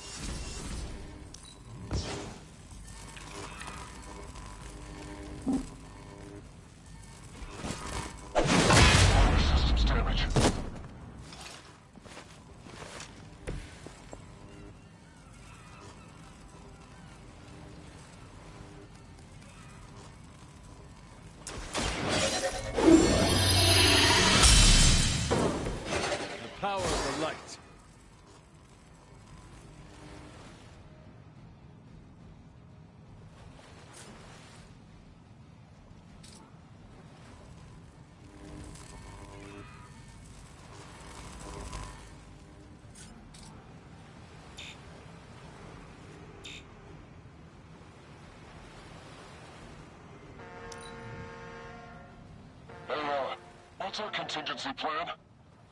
What's our contingency plan?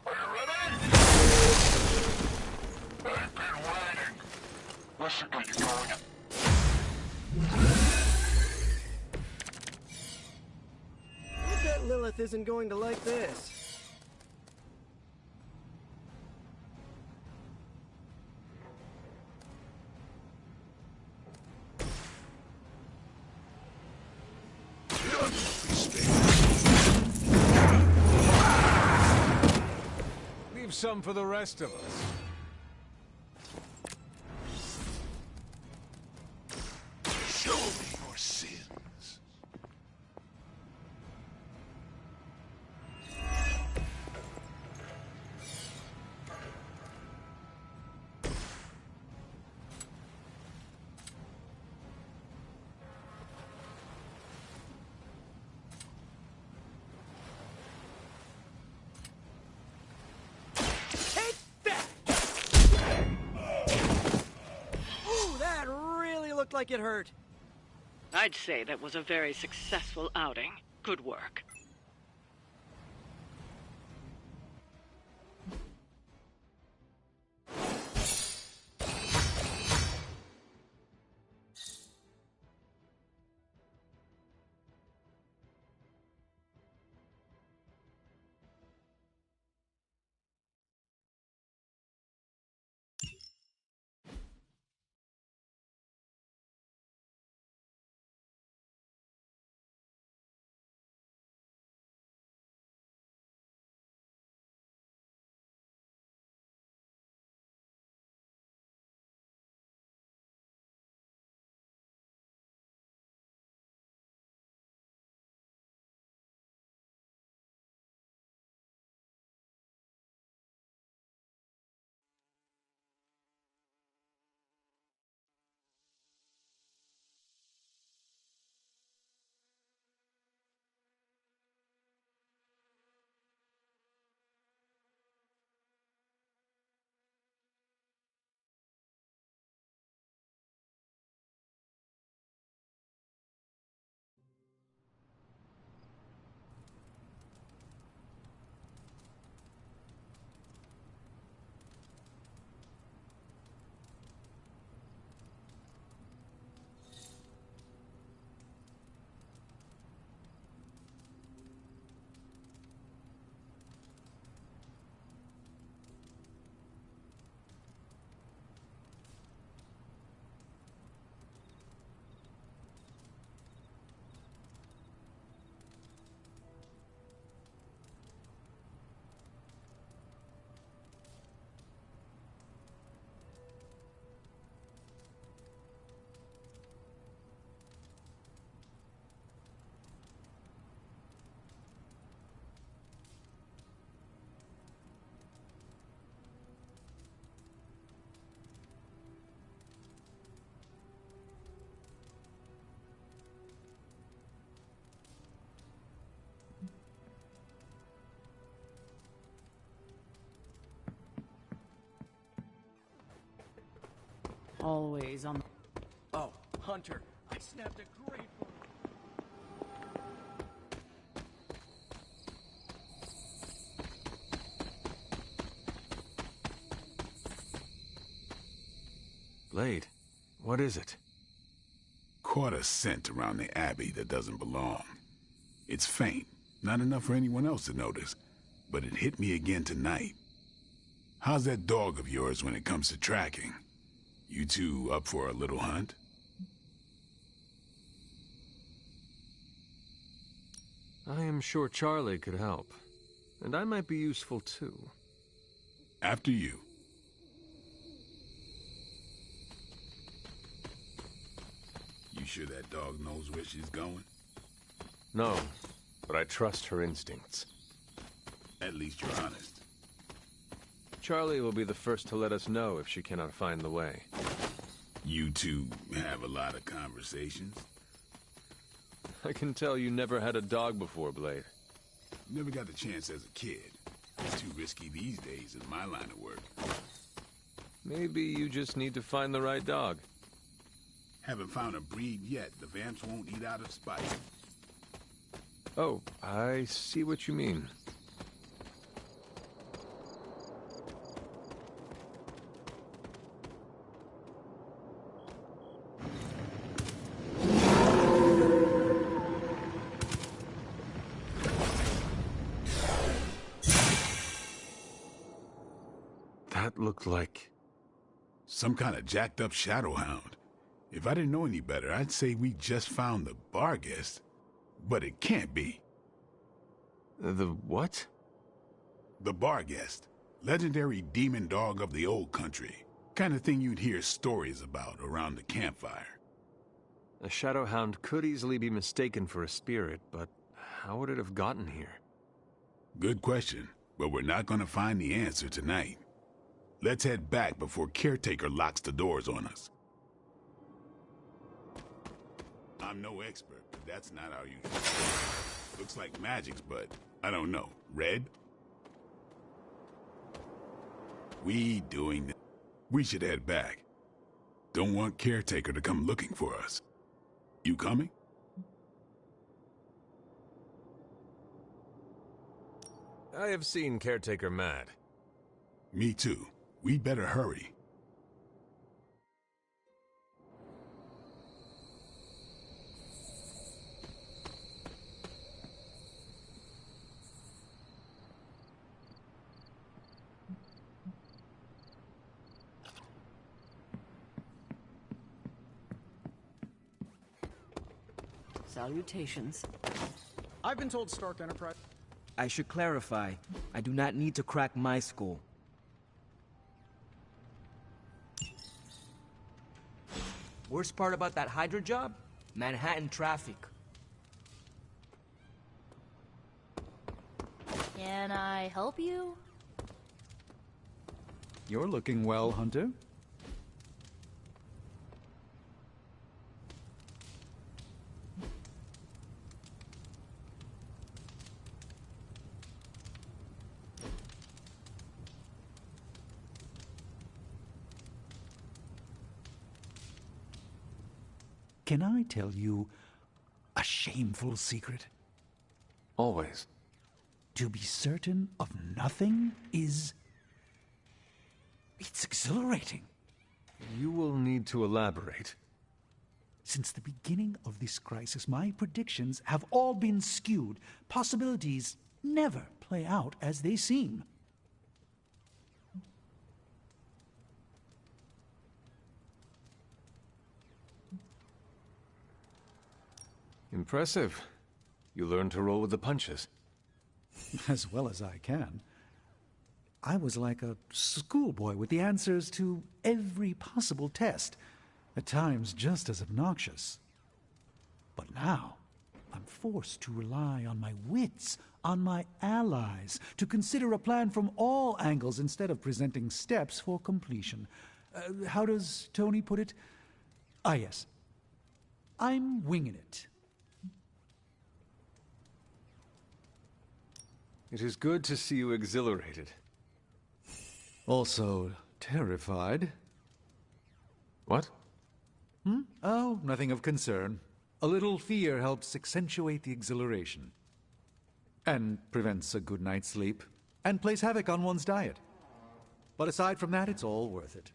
Are you ready? I've been waiting. This should get you going. I bet Lilith isn't going to like this. Leave some for the rest of us. Show me your sins. Ooh, that really looked like it hurt. I'd say that was a very successful outing. Good work. Always on. Oh, Hunter, I snapped a great photo. Blade, what is it? Caught a scent around the Abbey that doesn't belong. It's faint, not enough for anyone else to notice, but it hit me again tonight. How's that dog of yours when it comes to tracking? You two up for a little hunt? I am sure Charlie could help. And I might be useful too. After you. You sure that dog knows where she's going? No, but I trust her instincts. At least you're honest. Charlie will be the first to let us know if she cannot find the way. You two have a lot of conversations? I can tell you never had a dog before, Blade. Never got the chance as a kid. It's too risky these days in my line of work. Maybe you just need to find the right dog. Haven't found a breed yet the Vamps won't eat out of spite. Oh, I see what you mean. That looked like... some kind of jacked up shadowhound. If I didn't know any better, I'd say we just found the Barghest. But it can't be. The what? The Barghest. Legendary demon dog of the old country. Kind of thing you'd hear stories about around the campfire. A shadowhound could easily be mistaken for a spirit, but how would it have gotten here? Good question, but we're not gonna find the answer tonight. Let's head back before Caretaker locks the doors on us. I'm no expert, but that's not our usual. Looks like magic's, but I don't know. Red? We doing this. We should head back. Don't want Caretaker to come looking for us. You coming? I have seen Caretaker mad. Me too. We'd better hurry. Salutations. I've been told Stark Enterprise... I should clarify, I do not need to crack my skull. Worst part about that Hydra job? Manhattan traffic. Can I help you? You're looking well, Hunter. Can I tell you a shameful secret? Always. To be certain of nothing is... it's exhilarating. You will need to elaborate. Since the beginning of this crisis, my predictions have all been skewed. Possibilities never play out as they seem. Impressive. You learned to roll with the punches. As well as I can. I was like a schoolboy with the answers to every possible test, at times just as obnoxious. But now, I'm forced to rely on my wits, on my allies, to consider a plan from all angles instead of presenting steps for completion. How does Tony put it? Ah, yes. I'm winging it. It is good to see you exhilarated. Also terrified. What? Oh, nothing of concern. A little fear helps accentuate the exhilaration. And prevents a good night's sleep. And plays havoc on one's diet. But aside from that, it's all worth it.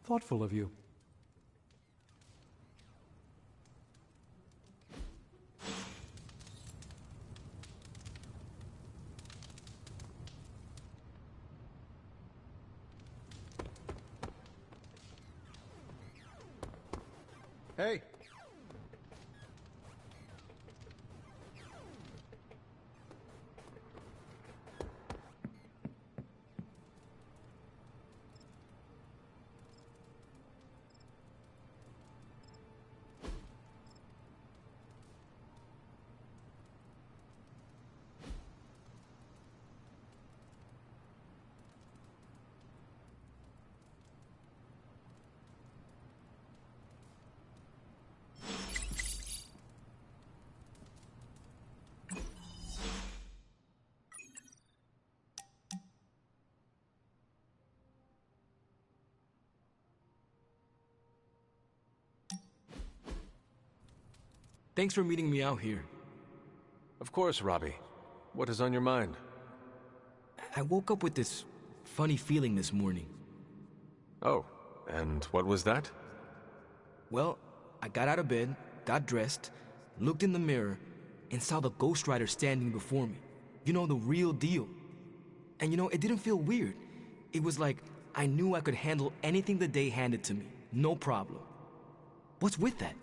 Thoughtful of you. Hey! Thanks for meeting me out here. Of course, Robbie. What is on your mind? I woke up with this funny feeling this morning. Oh, and what was that? Well, I got out of bed, got dressed, looked in the mirror, and saw the Ghost Rider standing before me. You know, the real deal. And you know, it didn't feel weird. It was like I knew I could handle anything the day handed to me. No problem. What's with that?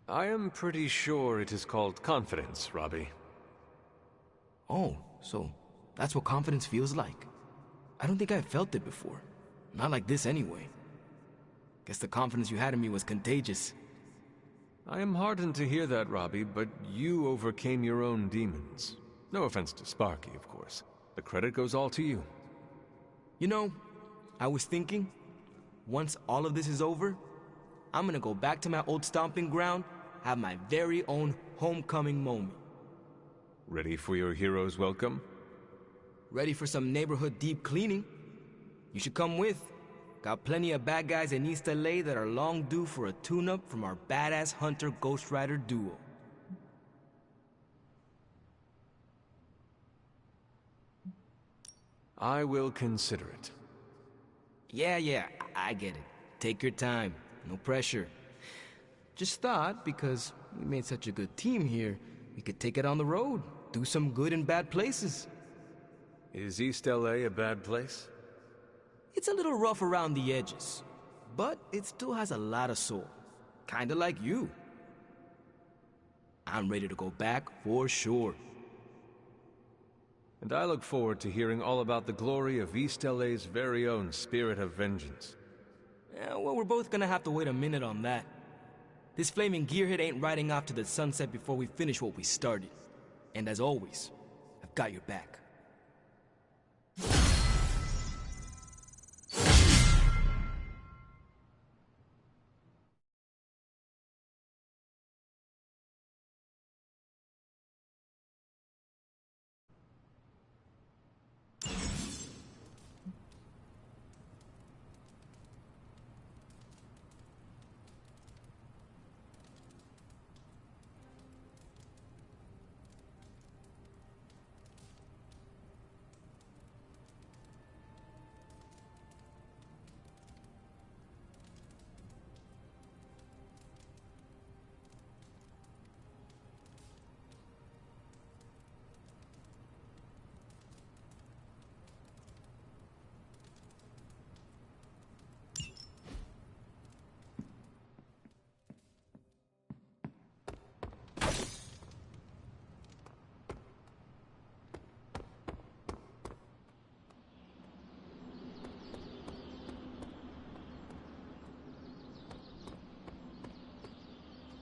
I am pretty sure it is called confidence, Robbie. Oh, so that's what confidence feels like. I don't think I've felt it before. Not like this anyway. Guess the confidence you had in me was contagious. I am heartened to hear that, Robbie, but you overcame your own demons. No offense to Sparky, of course. The credit goes all to you. You know, I was thinking, once all of this is over, I'm gonna go back to my old stomping ground, have my very own homecoming moment. Ready for your hero's welcome? Ready for some neighborhood deep cleaning. You should come with. Got plenty of bad guys in East LA that are long due for a tune-up from our badass Hunter Ghost Rider duo. I will consider it. Yeah, I get it. Take your time. No pressure. Just thought, because we made such a good team here, we could take it on the road. Do some good in bad places. Is East LA a bad place? It's a little rough around the edges, but it still has a lot of soul. Kinda like you. I'm ready to go back for sure. And I look forward to hearing all about the glory of East LA's very own Spirit of Vengeance. Yeah, well, we're both gonna have to wait a minute on that. This flaming gearhead ain't riding off to the sunset before we finish what we started. And as always, I've got your back.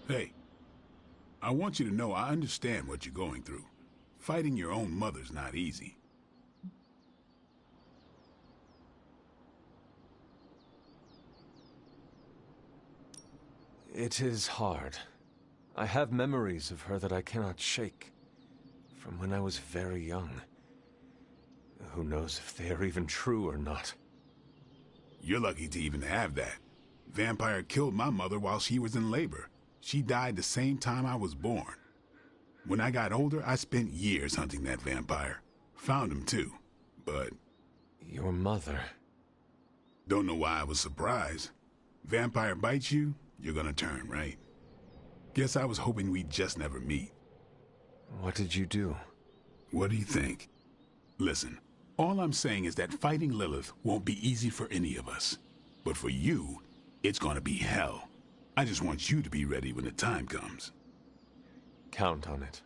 Hey, I want you to know I understand what you're going through. Fighting your own mother's not easy. It is hard. I have memories of her that I cannot shake. From when I was very young. Who knows if they are even true or not. You're lucky to even have that. Vampire killed my mother while she was in labor. She died the same time I was born. When I got older, I spent years hunting that vampire. Found him too, but... Your mother... Don't know why I was surprised. Vampire bites you, you're gonna turn, right? Guess I was hoping we'd just never meet. What did you do? What do you think? Listen, all I'm saying is that fighting Lilith won't be easy for any of us. But for you, it's gonna be hell. I just want you to be ready when the time comes. Count on it.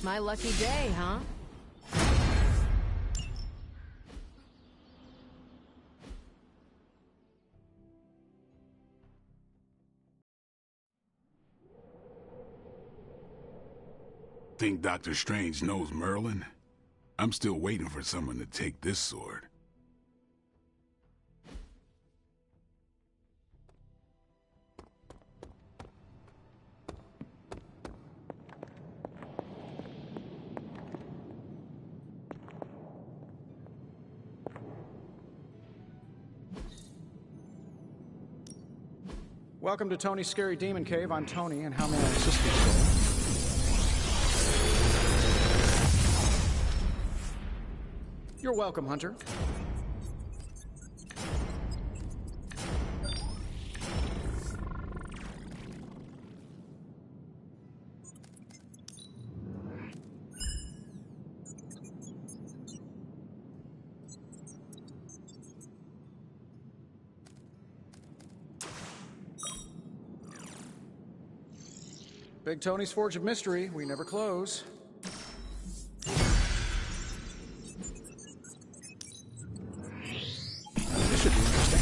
My lucky day, huh? Think Dr. Strange knows Merlin? I'm still waiting for someone to take this sword. Welcome to Tony's Scary Demon Cave. I'm Tony, and how may I assist you today? You're welcome, Hunter. Big Tony's Forge of Mystery. We never close. This should be interesting.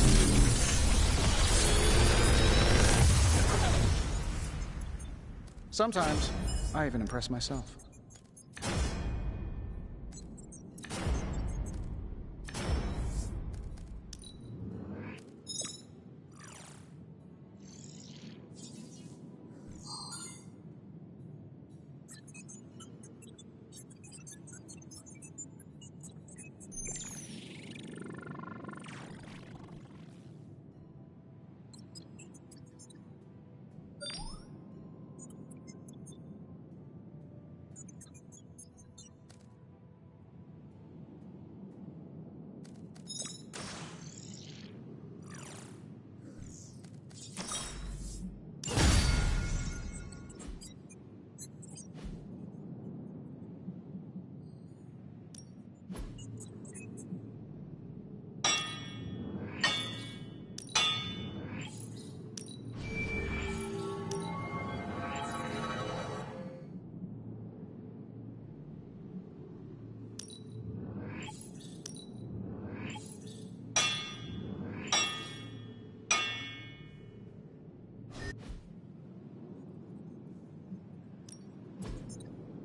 Sometimes, I even impress myself.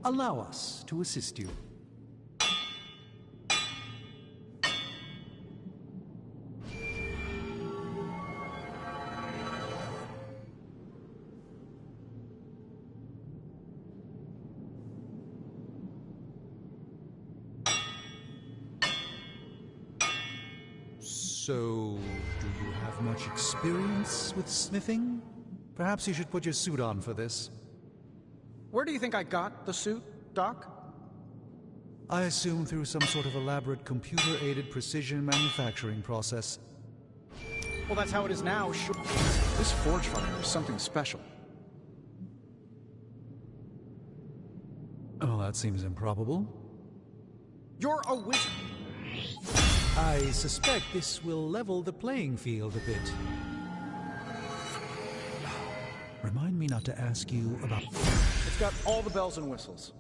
Allow us to assist you. So, do you have much experience with smithing? Perhaps you should put your suit on for this. Where do you think I got the suit, Doc? I assume through some sort of elaborate computer-aided precision manufacturing process. Well, that's how it is now, sure. This forge fire is something special. Oh, that seems improbable. You're a wizard. I suspect this will level the playing field a bit. Remind me not to ask you about... It's got all the bells and whistles.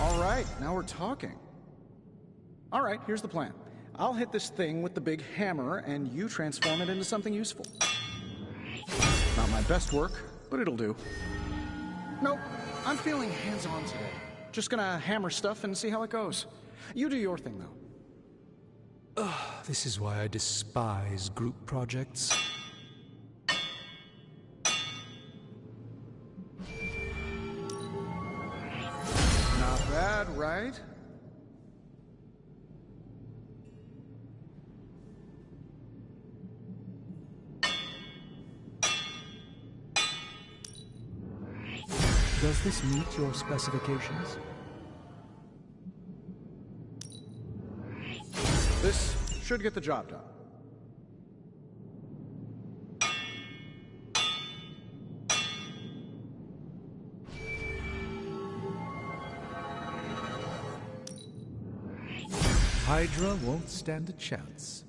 All right, now we're talking. All right, here's the plan. I'll hit this thing with the big hammer, and you transform it into something useful. Not my best work, but it'll do. Nope, I'm feeling hands-on today. Just gonna hammer stuff and see how it goes. You do your thing, though. Ugh, this is why I despise group projects. Not bad, right? Does this meet your specifications? This should get the job done. Hydra won't stand a chance.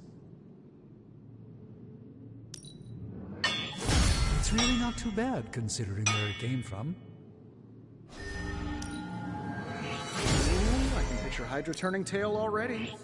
It's really not too bad, considering where it came from. Ooh, I can picture Got your Hydra turning tail already.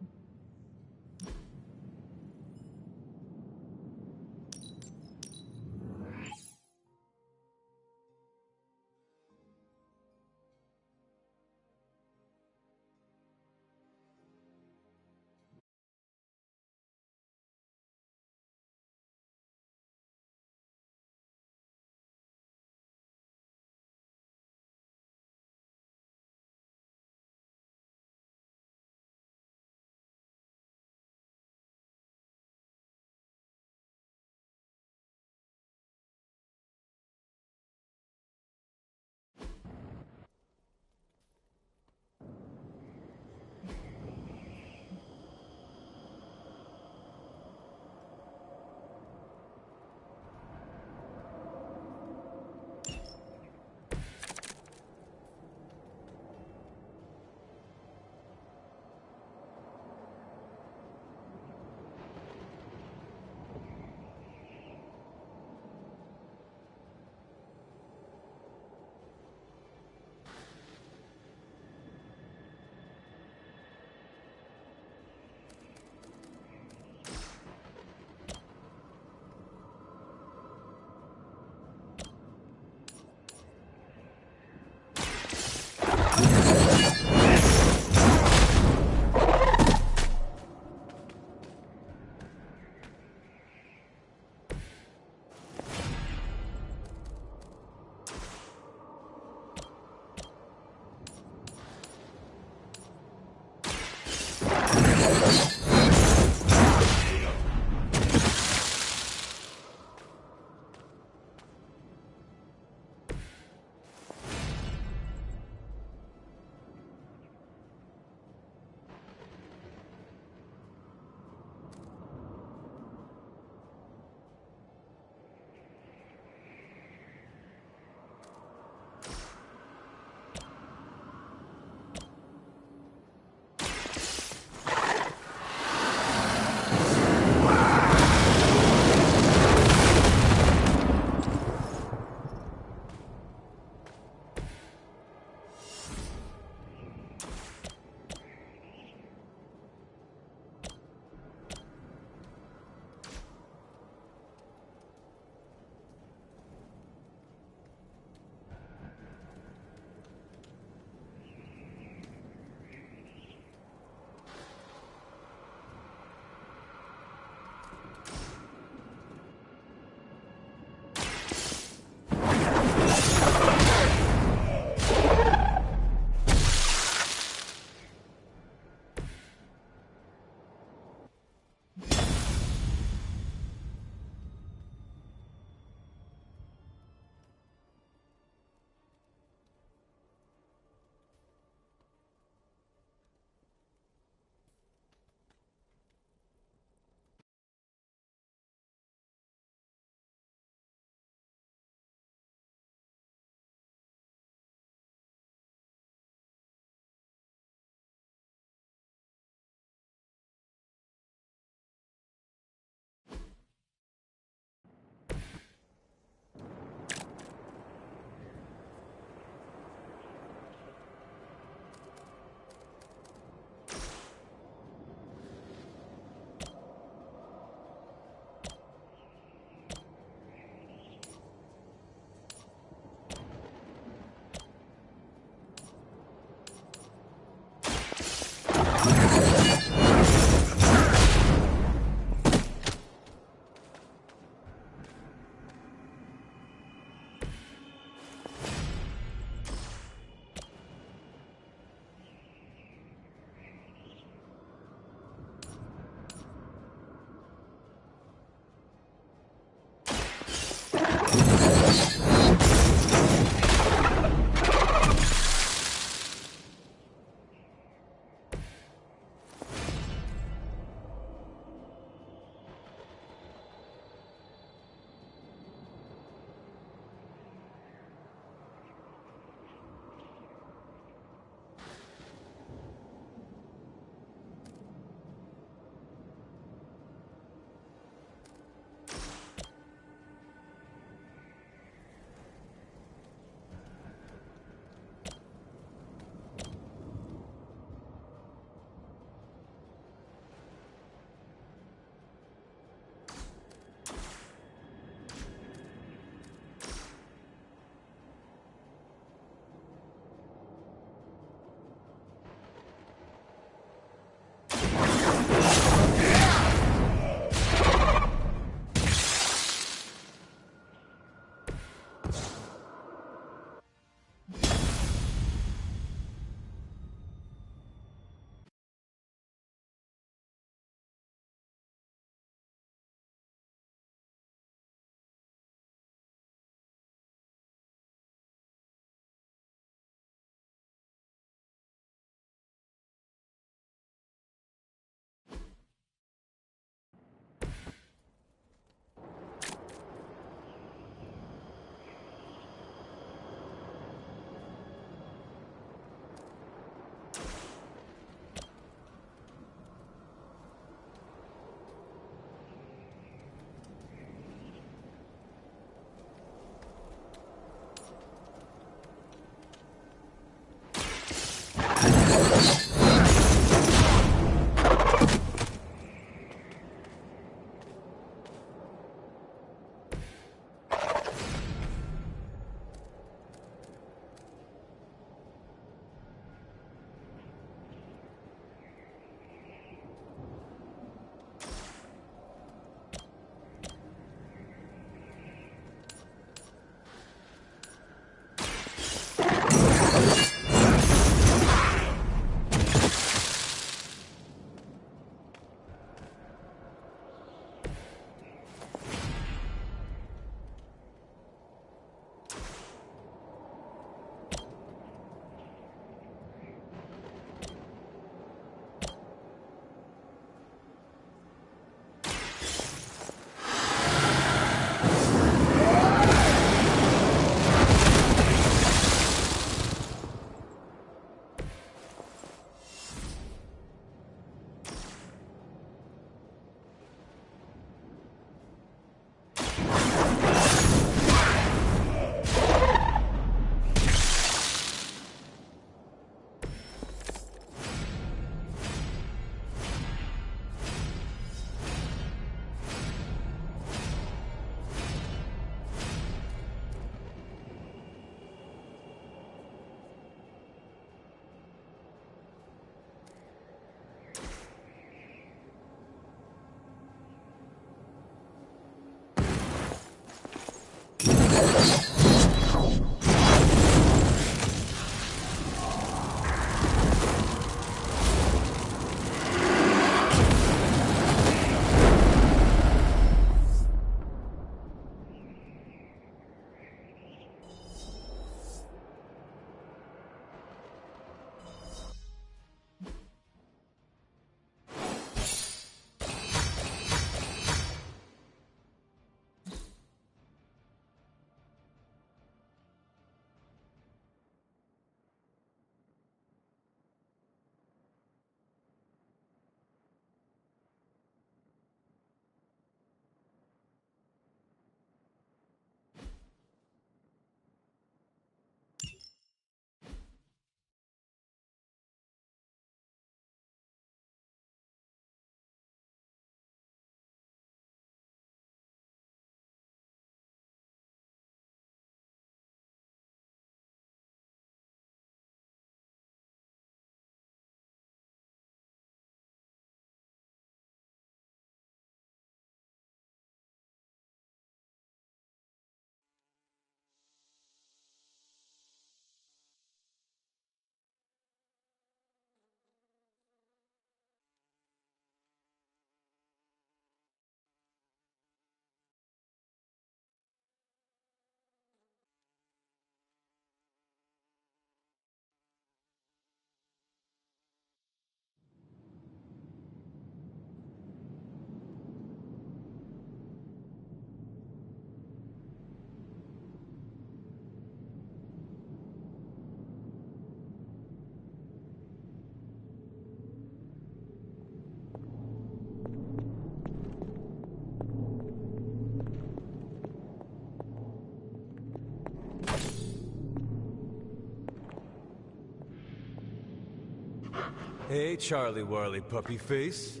Hey, Charlie Warley puppy face.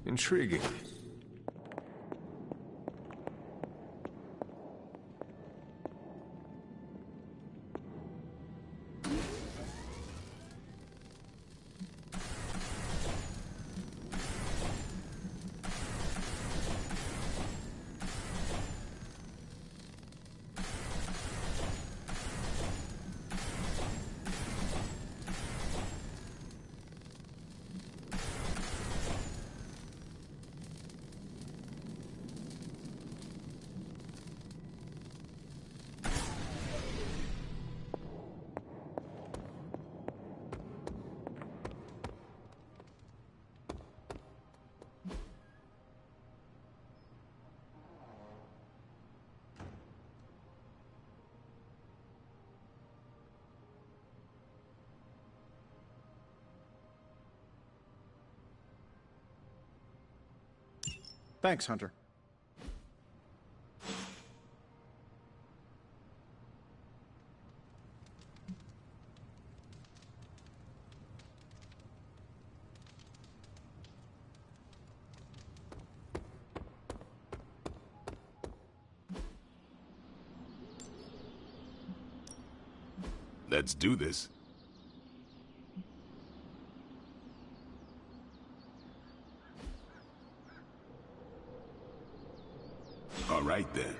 Intriguing. Thanks, Hunter. Let's do this. All right, then.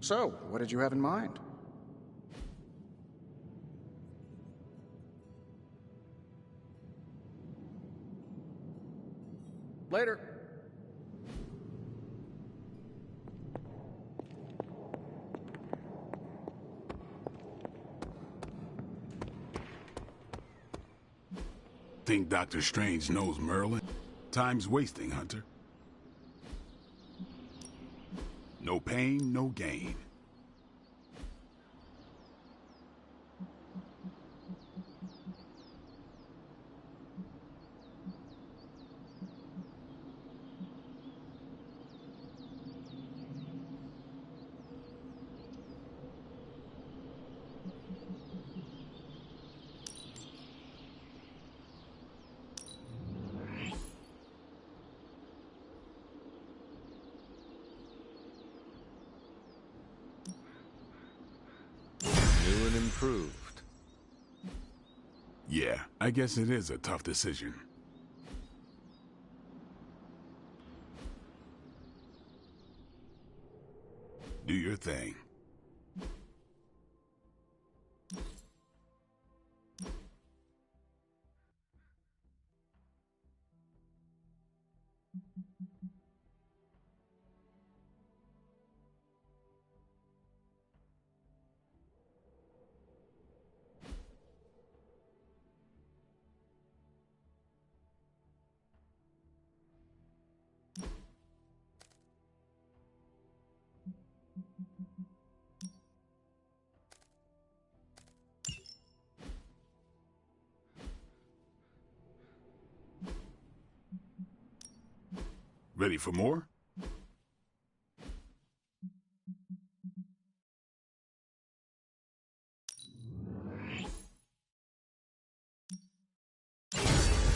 So, what did you have in mind? Later. Think Dr. Strange knows Merlin? Time's wasting, Hunter. No pain, no gain. New and improved. Yeah, I guess it is a tough decision. Do your thing. Ready for more?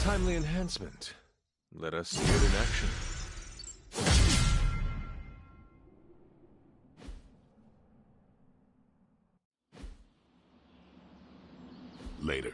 Timely enhancement. Let us see it in action. Later.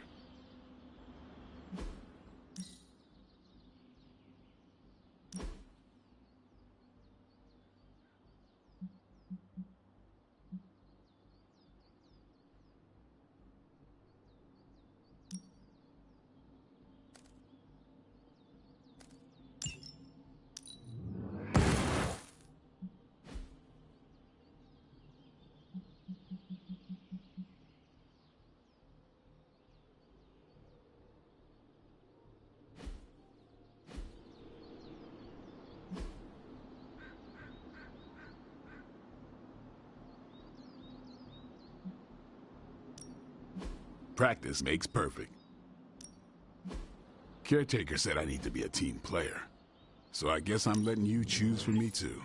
Practice makes perfect. Caretaker said I need to be a team player. So I guess I'm letting you choose for me too.